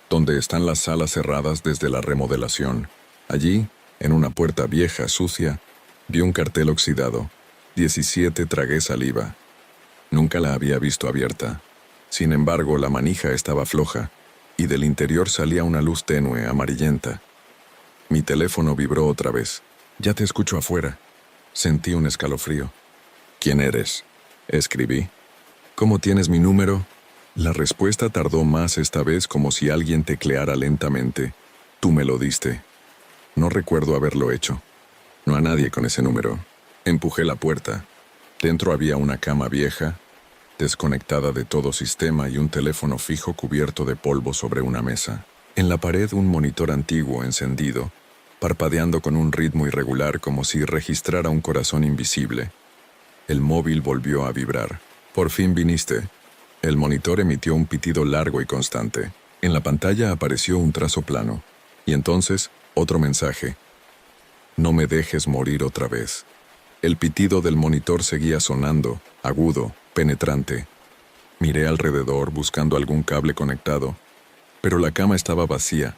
donde están las salas cerradas desde la remodelación. Allí, en una puerta vieja, sucia, vi un cartel oxidado. 17 tragué saliva. Nunca la había visto abierta. Sin embargo, la manija estaba floja, y del interior salía una luz tenue, amarillenta. Mi teléfono vibró otra vez. «Ya te escucho afuera». Sentí un escalofrío. «¿Quién eres?», escribí. «¿Cómo tienes mi número?». La respuesta tardó más esta vez, como si alguien tecleara lentamente. «Tú me lo diste». No recuerdo haberlo hecho. No a nadie con ese número. Empujé la puerta. Dentro había una cama vieja, desconectada de todo sistema, y un teléfono fijo cubierto de polvo sobre una mesa. En la pared un monitor antiguo encendido, parpadeando con un ritmo irregular como si registrara un corazón invisible. El móvil volvió a vibrar. «Por fin viniste». El monitor emitió un pitido largo y constante. En la pantalla apareció un trazo plano. Y entonces, otro mensaje. «No me dejes morir otra vez». El pitido del monitor seguía sonando, agudo, penetrante. Miré alrededor buscando algún cable conectado, pero la cama estaba vacía,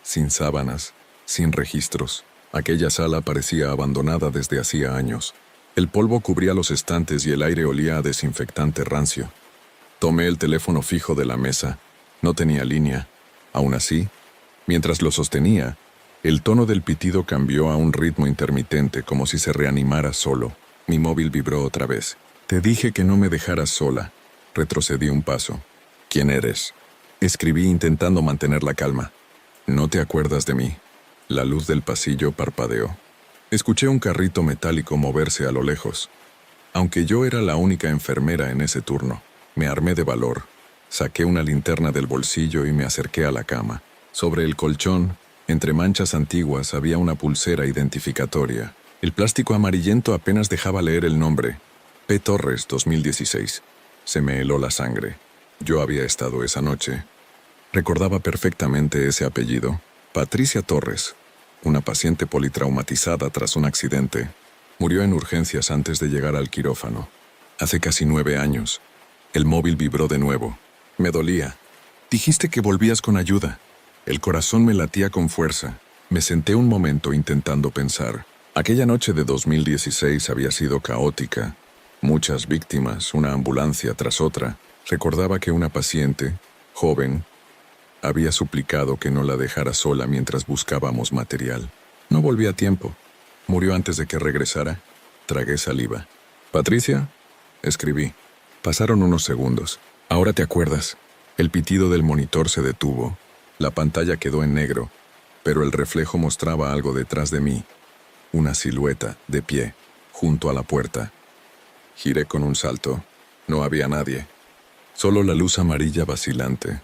sin sábanas, sin registros. Aquella sala parecía abandonada desde hacía años. El polvo cubría los estantes y el aire olía a desinfectante rancio. Tomé el teléfono fijo de la mesa. No tenía línea. Aún así, mientras lo sostenía, el tono del pitido cambió a un ritmo intermitente, como si se reanimara solo. Mi móvil vibró otra vez. «Te dije que no me dejaras sola». Retrocedí un paso. «¿Quién eres?», escribí intentando mantener la calma. «No te acuerdas de mí». La luz del pasillo parpadeó. Escuché un carrito metálico moverse a lo lejos. Aunque yo era la única enfermera en ese turno, me armé de valor. Saqué una linterna del bolsillo y me acerqué a la cama. Sobre el colchón, entre manchas antiguas, había una pulsera identificatoria. El plástico amarillento apenas dejaba leer el nombre. P. Torres, 2016. Se me heló la sangre. Yo había estado esa noche. Recordaba perfectamente ese apellido. Patricia Torres, una paciente politraumatizada tras un accidente. Murió en urgencias antes de llegar al quirófano. Hace casi 9 años. El móvil vibró de nuevo. Me dolía. «Dijiste que volvías con ayuda». El corazón me latía con fuerza. Me senté un momento intentando pensar. Aquella noche de 2016 había sido caótica. Muchas víctimas, una ambulancia tras otra. Recordaba que una paciente, joven, había suplicado que no la dejara sola mientras buscábamos material. No volví a tiempo. Murió antes de que regresara. Tragué saliva. «¿Patricia?», escribí. Pasaron unos segundos. «Ahora te acuerdas». El pitido del monitor se detuvo. La pantalla quedó en negro, pero el reflejo mostraba algo detrás de mí. Una silueta, de pie, junto a la puerta. Giré con un salto. No había nadie. Solo la luz amarilla vacilante.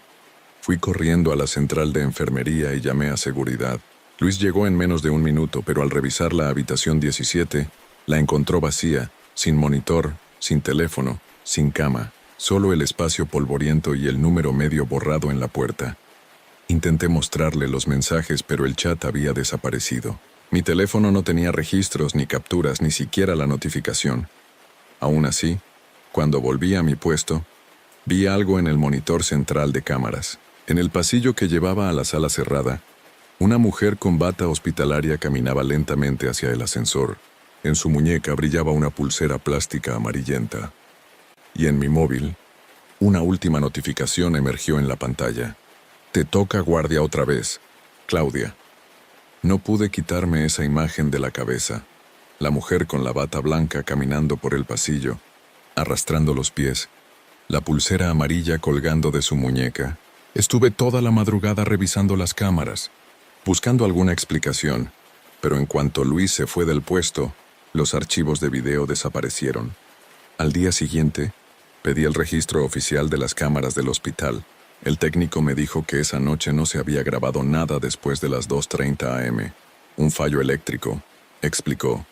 Fui corriendo a la central de enfermería y llamé a seguridad. Luis llegó en menos de 1 minuto, pero al revisar la habitación 17, la encontró vacía, sin monitor, sin teléfono, sin cama, solo el espacio polvoriento y el número medio borrado en la puerta. Intenté mostrarle los mensajes, pero el chat había desaparecido. Mi teléfono no tenía registros ni capturas, ni siquiera la notificación. Aún así, cuando volví a mi puesto, vi algo en el monitor central de cámaras. En el pasillo que llevaba a la sala cerrada, una mujer con bata hospitalaria caminaba lentamente hacia el ascensor. En su muñeca brillaba una pulsera plástica amarillenta. Y en mi móvil, una última notificación emergió en la pantalla. «Te toca guardia otra vez, Claudia». No pude quitarme esa imagen de la cabeza. La mujer con la bata blanca caminando por el pasillo, arrastrando los pies, la pulsera amarilla colgando de su muñeca. Estuve toda la madrugada revisando las cámaras, buscando alguna explicación, pero en cuanto Luis se fue del puesto, los archivos de video desaparecieron. Al día siguiente, pedí el registro oficial de las cámaras del hospital. El técnico me dijo que esa noche no se había grabado nada después de las 2:30 am. Un fallo eléctrico, explicó.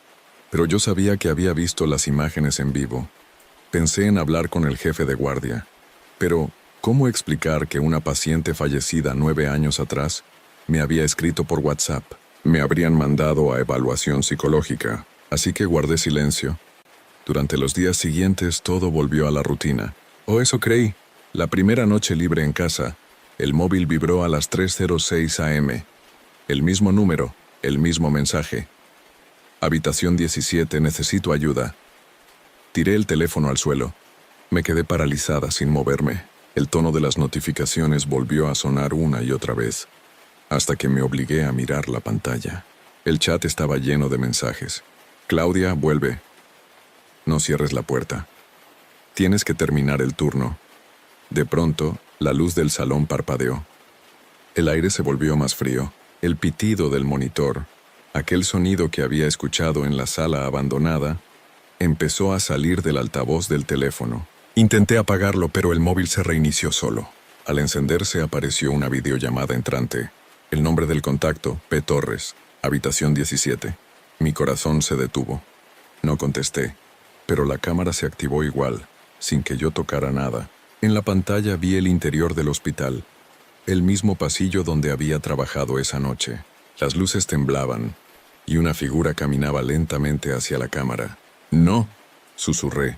Pero yo sabía que había visto las imágenes en vivo. Pensé en hablar con el jefe de guardia, pero ¿Cómo explicar que una paciente fallecida 9 años atrás me había escrito por WhatsApp? Me habrían mandado a evaluación psicológica, así que guardé silencio. Durante los días siguientes todo volvió a la rutina. O eso creí. La primera noche libre en casa, el móvil vibró a las 3:06 am. El mismo número, el mismo mensaje. Habitación 17, necesito ayuda. Tiré el teléfono al suelo. Me quedé paralizada sin moverme. El tono de las notificaciones volvió a sonar una y otra vez, hasta que me obligué a mirar la pantalla. El chat estaba lleno de mensajes. Claudia, vuelve. No cierres la puerta. Tienes que terminar el turno. De pronto, la luz del salón parpadeó. El aire se volvió más frío. El pitido del monitor, aquel sonido que había escuchado en la sala abandonada, empezó a salir del altavoz del teléfono. Intenté apagarlo, pero el móvil se reinició solo. Al encenderse apareció una videollamada entrante. El nombre del contacto, P. Torres, habitación 17. Mi corazón se detuvo. No contesté, pero la cámara se activó igual, sin que yo tocara nada. En la pantalla vi el interior del hospital, el mismo pasillo donde había trabajado esa noche. Las luces temblaban, y una figura caminaba lentamente hacia la cámara. «No», susurré.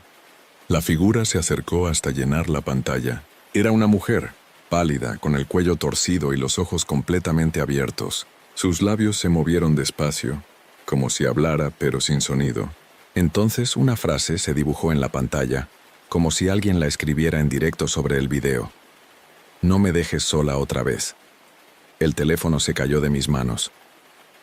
La figura se acercó hasta llenar la pantalla. Era una mujer, pálida, con el cuello torcido y los ojos completamente abiertos. Sus labios se movieron despacio, como si hablara, pero sin sonido. Entonces una frase se dibujó en la pantalla, como si alguien la escribiera en directo sobre el video. «No me dejes sola otra vez». El teléfono se cayó de mis manos.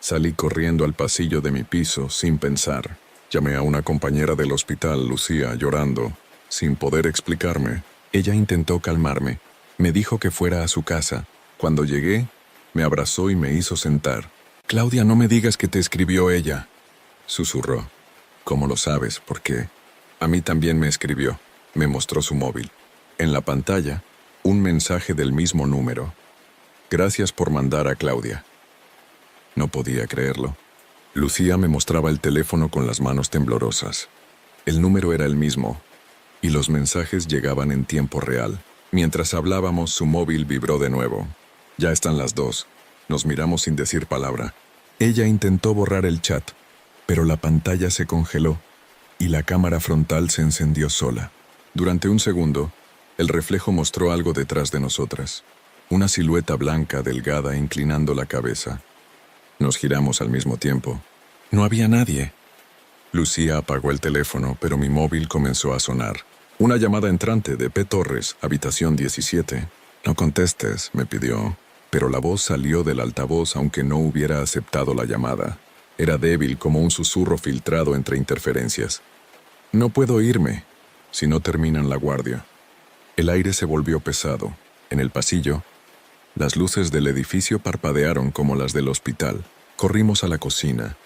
Salí corriendo al pasillo de mi piso sin pensar. Llamé a una compañera del hospital, Lucía, llorando, sin poder explicarme. Ella intentó calmarme. Me dijo que fuera a su casa. Cuando llegué, me abrazó y me hizo sentar. «Claudia, no me digas que te escribió ella», susurró. «¿Cómo lo sabes? ¿Por qué?» «A mí también me escribió». Me mostró su móvil. En la pantalla, un mensaje del mismo número. «Gracias por mandar a Claudia». No podía creerlo. Lucía me mostraba el teléfono con las manos temblorosas. El número era el mismo, y los mensajes llegaban en tiempo real. Mientras hablábamos, su móvil vibró de nuevo. «Ya están las 2». Nos miramos sin decir palabra. Ella intentó borrar el chat, pero la pantalla se congeló, y la cámara frontal se encendió sola. Durante un segundo, el reflejo mostró algo detrás de nosotras. Una silueta blanca, delgada, inclinando la cabeza. Nos giramos al mismo tiempo. No había nadie. Lucía apagó el teléfono, pero mi móvil comenzó a sonar. Una llamada entrante de P. Torres, habitación 17. «No contestes», me pidió, pero la voz salió del altavoz aunque no hubiera aceptado la llamada. Era débil como un susurro filtrado entre interferencias. «No puedo irme, si no terminan la guardia». El aire se volvió pesado. En el pasillo, las luces del edificio parpadearon como las del hospital. Corrimos a la cocina.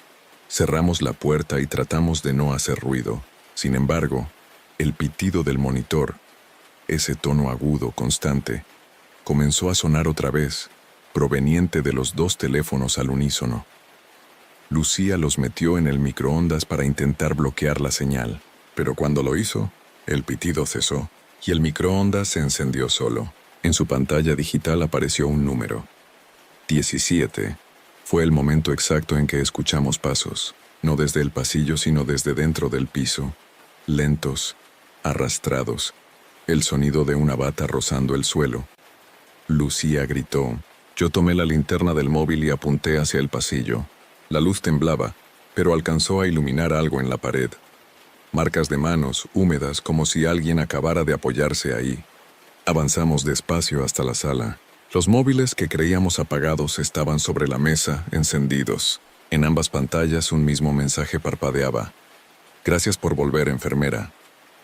Cerramos la puerta y tratamos de no hacer ruido. Sin embargo, el pitido del monitor, ese tono agudo, constante, comenzó a sonar otra vez, proveniente de los 2 teléfonos al unísono. Lucía los metió en el microondas para intentar bloquear la señal, pero cuando lo hizo, el pitido cesó y el microondas se encendió solo. En su pantalla digital apareció un número. 17. Fue el momento exacto en que escuchamos pasos, no desde el pasillo sino desde dentro del piso, lentos, arrastrados, el sonido de una bata rozando el suelo. Lucía gritó. Yo tomé la linterna del móvil y apunté hacia el pasillo. La luz temblaba, pero alcanzó a iluminar algo en la pared. Marcas de manos, húmedas, como si alguien acabara de apoyarse ahí. Avanzamos despacio hasta la sala. Los móviles que creíamos apagados estaban sobre la mesa, encendidos. En ambas pantallas un mismo mensaje parpadeaba. «Gracias por volver, enfermera».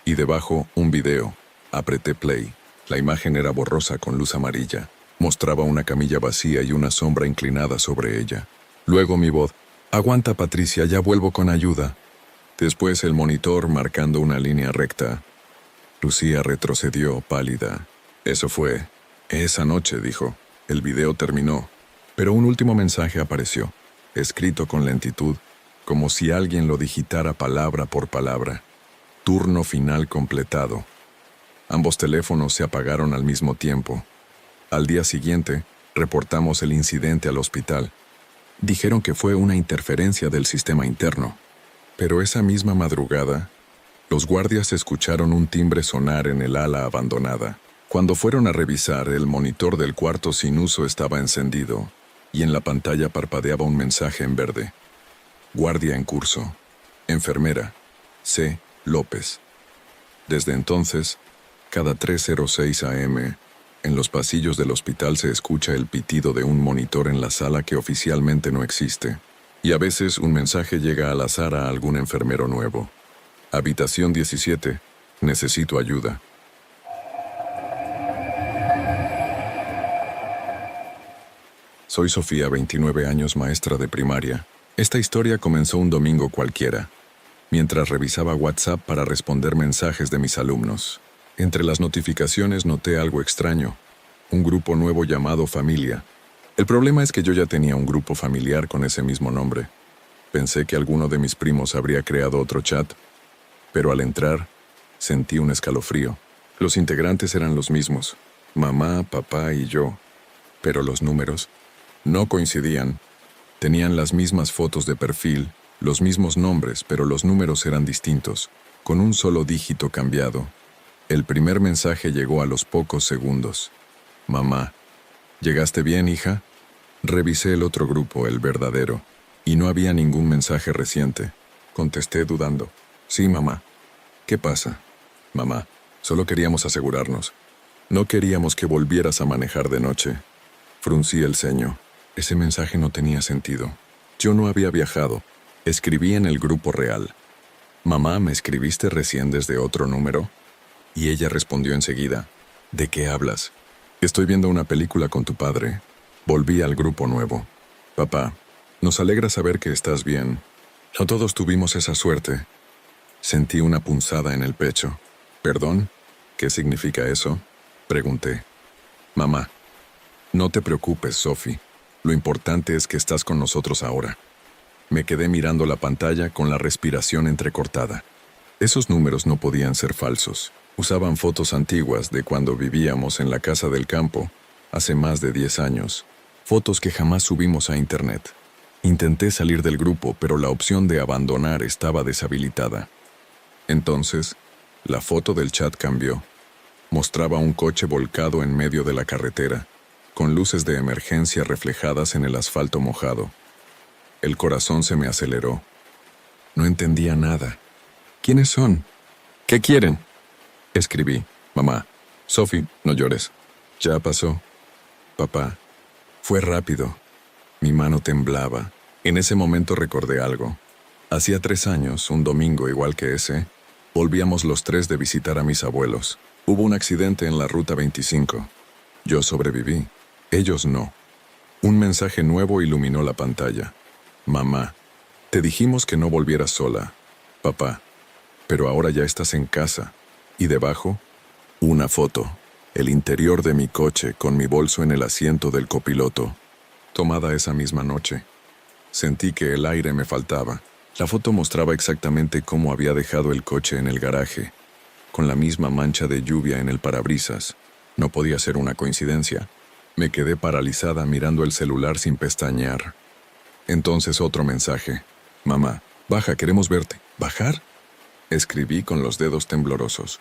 Y debajo, un video. Apreté play. La imagen era borrosa con luz amarilla. Mostraba una camilla vacía y una sombra inclinada sobre ella. Luego mi voz. «Aguanta, Patricia, ya vuelvo con ayuda». Después el monitor marcando una línea recta. Lucía retrocedió, pálida. «Eso fue. Esa noche», dijo. El video terminó. Pero un último mensaje apareció, escrito con lentitud, como si alguien lo digitara palabra por palabra. «Turno final completado». Ambos teléfonos se apagaron al mismo tiempo. Al día siguiente, reportamos el incidente al hospital. Dijeron que fue una interferencia del sistema interno. Pero esa misma madrugada, los guardias escucharon un timbre sonar en el ala abandonada. Cuando fueron a revisar, el monitor del cuarto sin uso estaba encendido y en la pantalla parpadeaba un mensaje en verde. Guardia en curso. Enfermera. C. López. Desde entonces, cada 3:06 a.m., en los pasillos del hospital se escucha el pitido de un monitor en la sala que oficialmente no existe. Y a veces un mensaje llega al azar a algún enfermero nuevo. Habitación 17. Necesito ayuda. Soy Sofía, 29 años, maestra de primaria. Esta historia comenzó un domingo cualquiera, mientras revisaba WhatsApp para responder mensajes de mis alumnos. Entre las notificaciones noté algo extraño, un grupo nuevo llamado Familia. El problema es que yo ya tenía un grupo familiar con ese mismo nombre. Pensé que alguno de mis primos habría creado otro chat, pero al entrar, sentí un escalofrío. Los integrantes eran los mismos, mamá, papá y yo, pero los números no coincidían. Tenían las mismas fotos de perfil, los mismos nombres, pero los números eran distintos, con un solo dígito cambiado. El primer mensaje llegó a los pocos segundos. Mamá, ¿llegaste bien, hija? Revisé el otro grupo, el verdadero, y no había ningún mensaje reciente. Contesté dudando. Sí, mamá. ¿Qué pasa? Mamá, solo queríamos asegurarnos. No queríamos que volvieras a manejar de noche. Fruncí el ceño. Ese mensaje no tenía sentido. Yo no había viajado. Escribí en el grupo real. Mamá, ¿me escribiste recién desde otro número? Y ella respondió enseguida. ¿De qué hablas? Estoy viendo una película con tu padre. Volví al grupo nuevo. Papá, nos alegra saber que estás bien. No todos tuvimos esa suerte. Sentí una punzada en el pecho. ¿Perdón? ¿Qué significa eso? Pregunté. Mamá, no te preocupes, Sophie. Lo importante es que estás con nosotros ahora. Me quedé mirando la pantalla con la respiración entrecortada. Esos números no podían ser falsos. Usaban fotos antiguas de cuando vivíamos en la casa del campo, hace más de 10 años. Fotos que jamás subimos a internet. Intenté salir del grupo, pero la opción de abandonar estaba deshabilitada. Entonces, la foto del chat cambió. Mostraba un coche volcado en medio de la carretera, con luces de emergencia reflejadas en el asfalto mojado. El corazón se me aceleró. No entendía nada. ¿Quiénes son? ¿Qué quieren? Escribí. Mamá. Sophie, no llores. Ya pasó. Papá. Fue rápido. Mi mano temblaba. En ese momento recordé algo. Hacía 3 años, un domingo igual que ese, volvíamos los 3 de visitar a mis abuelos. Hubo un accidente en la Ruta 25. Yo sobreviví. Ellos no. Un mensaje nuevo iluminó la pantalla. Mamá, te dijimos que no volvieras sola. Papá, pero ahora ya estás en casa. Y debajo, una foto. El interior de mi coche con mi bolso en el asiento del copiloto. Tomada esa misma noche. Sentí que el aire me faltaba. La foto mostraba exactamente cómo había dejado el coche en el garaje, con la misma mancha de lluvia en el parabrisas. No podía ser una coincidencia. Me quedé paralizada mirando el celular sin pestañear. Entonces otro mensaje. Mamá, baja, queremos verte. ¿Bajar? Escribí con los dedos temblorosos.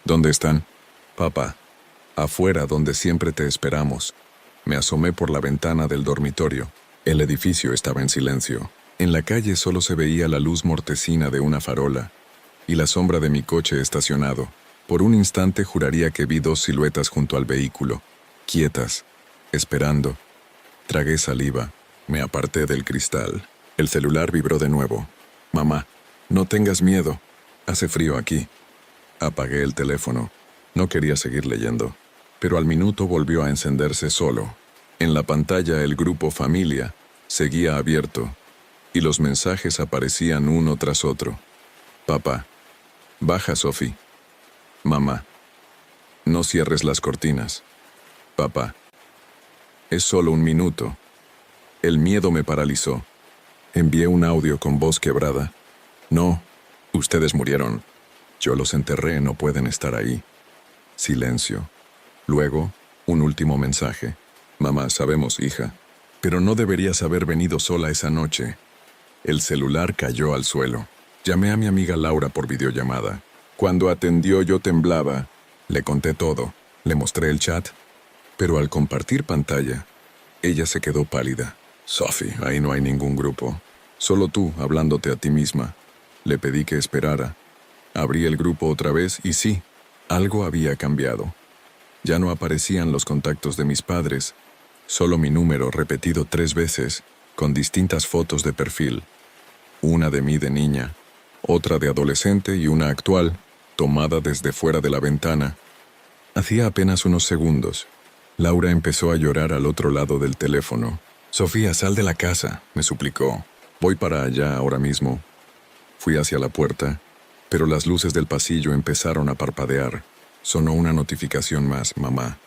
¿Dónde están? Papá, afuera donde siempre te esperamos. Me asomé por la ventana del dormitorio. El edificio estaba en silencio. En la calle solo se veía la luz mortecina de una farola y la sombra de mi coche estacionado. Por un instante juraría que vi 2 siluetas junto al vehículo, quietas, esperando. Tragué saliva. Me aparté del cristal. El celular vibró de nuevo. Mamá, no tengas miedo. Hace frío aquí. Apagué el teléfono. No quería seguir leyendo, pero al minuto volvió a encenderse solo. En la pantalla el grupo Familia seguía abierto y los mensajes aparecían uno tras otro. Papá, baja, Sophie. Mamá, no cierres las cortinas. Papá, es solo un minuto. El miedo me paralizó. Envié un audio con voz quebrada. No, ustedes murieron. Yo los enterré, no pueden estar ahí. Silencio. Luego, un último mensaje. Mamá, sabemos, hija, pero no deberías haber venido sola esa noche. El celular cayó al suelo. Llamé a mi amiga Laura por videollamada. Cuando atendió yo temblaba. Le conté todo. Le mostré el chat. Pero al compartir pantalla, ella se quedó pálida. Sophie, ahí no hay ningún grupo. Solo tú, hablándote a ti misma. Le pedí que esperara. Abrí el grupo otra vez y sí, algo había cambiado. Ya no aparecían los contactos de mis padres, solo mi número repetido 3 veces, con distintas fotos de perfil. Una de mí de niña, otra de adolescente y una actual, tomada desde fuera de la ventana. Hacía apenas unos segundos, Laura empezó a llorar al otro lado del teléfono. «Sofía, sal de la casa», me suplicó. «Voy para allá ahora mismo». Fui hacia la puerta, pero las luces del pasillo empezaron a parpadear. Sonó una notificación más, mamá.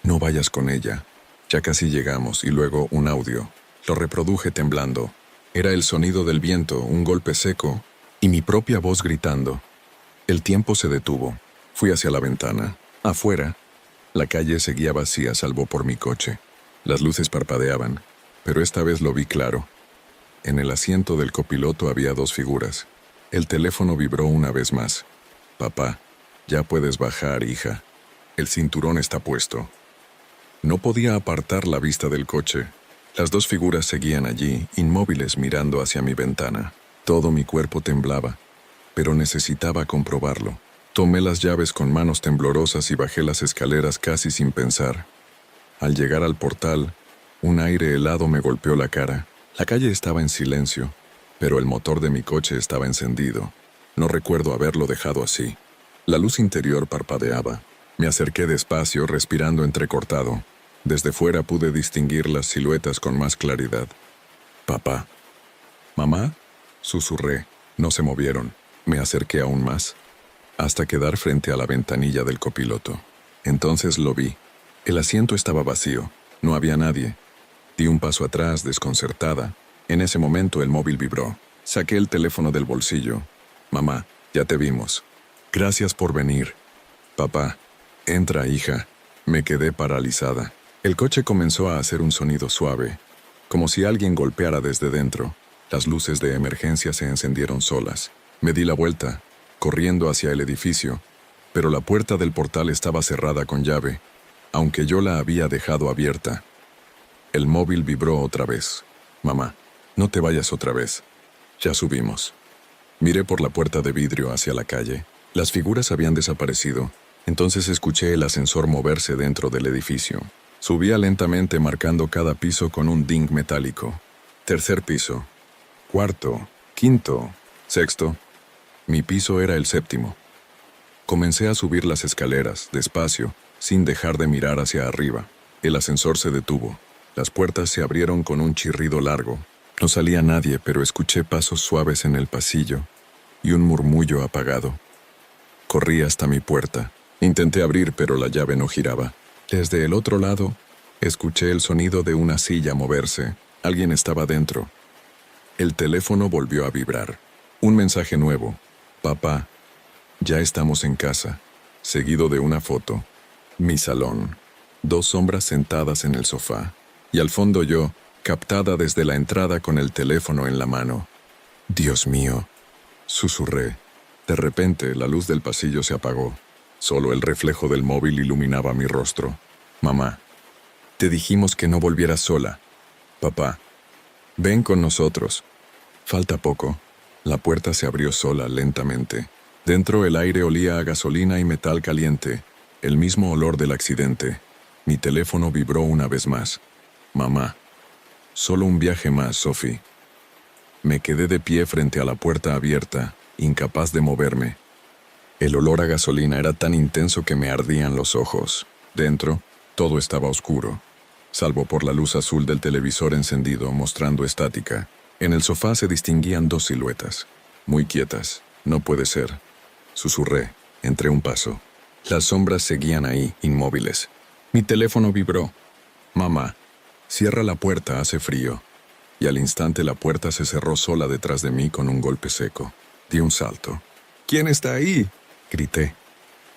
«No vayas con ella». Ya casi llegamos y luego un audio. Lo reproduje temblando. Era el sonido del viento, un golpe seco, y mi propia voz gritando. El tiempo se detuvo. Fui hacia la ventana. Afuera, la calle seguía vacía salvo por mi coche. Las luces parpadeaban, pero esta vez lo vi claro. En el asiento del copiloto había 2 figuras. El teléfono vibró una vez más. «Papá, ya puedes bajar, hija. El cinturón está puesto». No podía apartar la vista del coche. Las 2 figuras seguían allí, inmóviles mirando hacia mi ventana. Todo mi cuerpo temblaba, pero necesitaba comprobarlo. Tomé las llaves con manos temblorosas y bajé las escaleras casi sin pensar. Al llegar al portal, un aire helado me golpeó la cara. La calle estaba en silencio, pero el motor de mi coche estaba encendido. No recuerdo haberlo dejado así. La luz interior parpadeaba. Me acerqué despacio, respirando entrecortado. Desde fuera pude distinguir las siluetas con más claridad. «Papá». «¿Mamá?», susurré. No se movieron. Me acerqué aún más, hasta quedar frente a la ventanilla del copiloto. Entonces lo vi. El asiento estaba vacío. No había nadie. Di un paso atrás, desconcertada. En ese momento el móvil vibró. Saqué el teléfono del bolsillo. «Mamá, ya te vimos. Gracias por venir». «Papá». «Entra, hija». Me quedé paralizada. El coche comenzó a hacer un sonido suave, como si alguien golpeara desde dentro. Las luces de emergencia se encendieron solas. Me di la vuelta, corriendo hacia el edificio, pero la puerta del portal estaba cerrada con llave, aunque yo la había dejado abierta. El móvil vibró otra vez. «Mamá, no te vayas otra vez. Ya subimos». Miré por la puerta de vidrio hacia la calle. Las figuras habían desaparecido. Entonces escuché el ascensor moverse dentro del edificio. Subía lentamente marcando cada piso con un ding metálico. 3er piso, 4., 5., 6. Mi piso era el 7. Comencé a subir las escaleras, despacio, sin dejar de mirar hacia arriba. El ascensor se detuvo. Las puertas se abrieron con un chirrido largo. No salía nadie, pero escuché pasos suaves en el pasillo y un murmullo apagado. Corrí hasta mi puerta. Intenté abrir, pero la llave no giraba. Desde el otro lado, escuché el sonido de una silla moverse. Alguien estaba dentro. El teléfono volvió a vibrar. Un mensaje nuevo. «Papá, ya estamos en casa». Seguido de una foto. Mi salón. 2 sombras sentadas en el sofá. Y al fondo yo, captada desde la entrada con el teléfono en la mano. «Dios mío», susurré. De repente, la luz del pasillo se apagó. Solo el reflejo del móvil iluminaba mi rostro. «Mamá, te dijimos que no volvieras sola». «Papá, ven con nosotros». Falta poco. La puerta se abrió sola, lentamente. Dentro el aire olía a gasolina y metal caliente, el mismo olor del accidente. Mi teléfono vibró una vez más. «Mamá, solo un viaje más, Sophie». Me quedé de pie frente a la puerta abierta, incapaz de moverme. El olor a gasolina era tan intenso que me ardían los ojos. Dentro, todo estaba oscuro, salvo por la luz azul del televisor encendido mostrando estática. En el sofá se distinguían 2 siluetas, muy quietas. «No puede ser», susurré, entre un paso. Las sombras seguían ahí, inmóviles. Mi teléfono vibró. «Mamá, cierra la puerta, hace frío». Y al instante la puerta se cerró sola detrás de mí con un golpe seco. Di un salto. «¿Quién está ahí?», grité.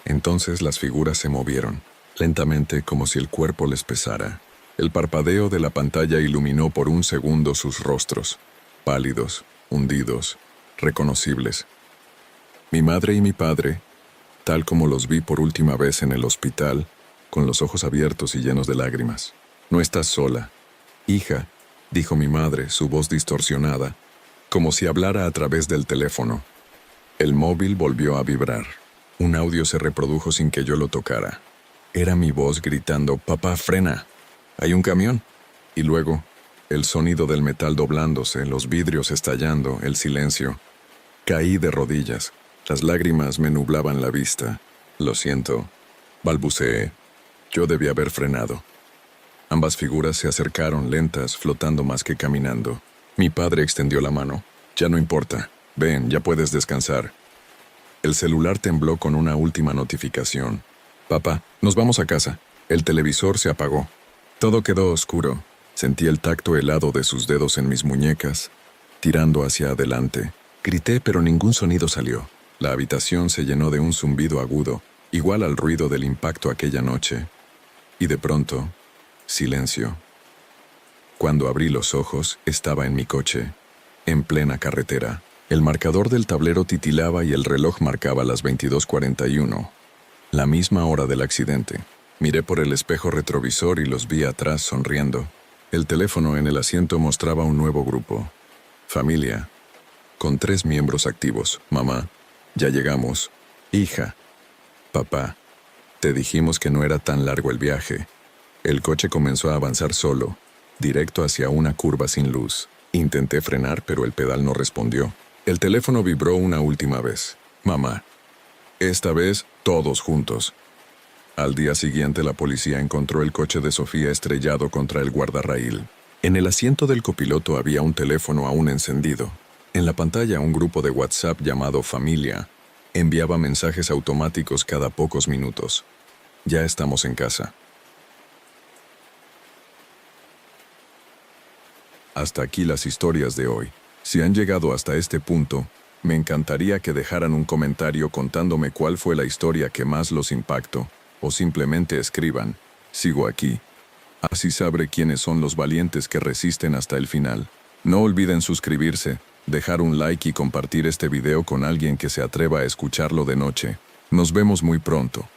Entonces las figuras se movieron, lentamente como si el cuerpo les pesara. El parpadeo de la pantalla iluminó por un segundo sus rostros, pálidos, hundidos, reconocibles. Mi madre y mi padre, tal como los vi por última vez en el hospital, con los ojos abiertos y llenos de lágrimas. No estás sola. Hija, dijo mi madre, su voz distorsionada, como si hablara a través del teléfono. El móvil volvió a vibrar. Un audio se reprodujo sin que yo lo tocara. Era mi voz gritando, «Papá, frena. Hay un camión». Y luego, el sonido del metal doblándose, los vidrios estallando, el silencio. Caí de rodillas. Las lágrimas me nublaban la vista. «Lo siento», balbuceé. Yo debía haber frenado. Ambas figuras se acercaron lentas, flotando más que caminando. Mi padre extendió la mano. «Ya no importa. Ven, ya puedes descansar». El celular tembló con una última notificación. «Papá, nos vamos a casa». El televisor se apagó. Todo quedó oscuro. Sentí el tacto helado de sus dedos en mis muñecas, tirando hacia adelante. Grité, pero ningún sonido salió. La habitación se llenó de un zumbido agudo, igual al ruido del impacto aquella noche. Y de pronto, silencio. Cuando abrí los ojos, estaba en mi coche, en plena carretera. El marcador del tablero titilaba y el reloj marcaba las 22:41, la misma hora del accidente. Miré por el espejo retrovisor y los vi atrás sonriendo. El teléfono en el asiento mostraba un nuevo grupo. Familia, con 3 miembros activos. Mamá, ya llegamos. Hija, papá, te dijimos que no era tan largo el viaje. El coche comenzó a avanzar solo, directo hacia una curva sin luz. Intenté frenar, pero el pedal no respondió. El teléfono vibró una última vez. Mamá. Esta vez, todos juntos. Al día siguiente, la policía encontró el coche de Sofía estrellado contra el guardarraíl. En el asiento del copiloto había un teléfono aún encendido. En la pantalla, un grupo de WhatsApp llamado Familia enviaba mensajes automáticos cada pocos minutos. Ya estamos en casa. Hasta aquí las historias de hoy. Si han llegado hasta este punto, me encantaría que dejaran un comentario contándome cuál fue la historia que más los impactó, o simplemente escriban, «Sigo aquí». Así sabré quiénes son los valientes que resisten hasta el final. No olviden suscribirse, dejar un like y compartir este video con alguien que se atreva a escucharlo de noche. Nos vemos muy pronto.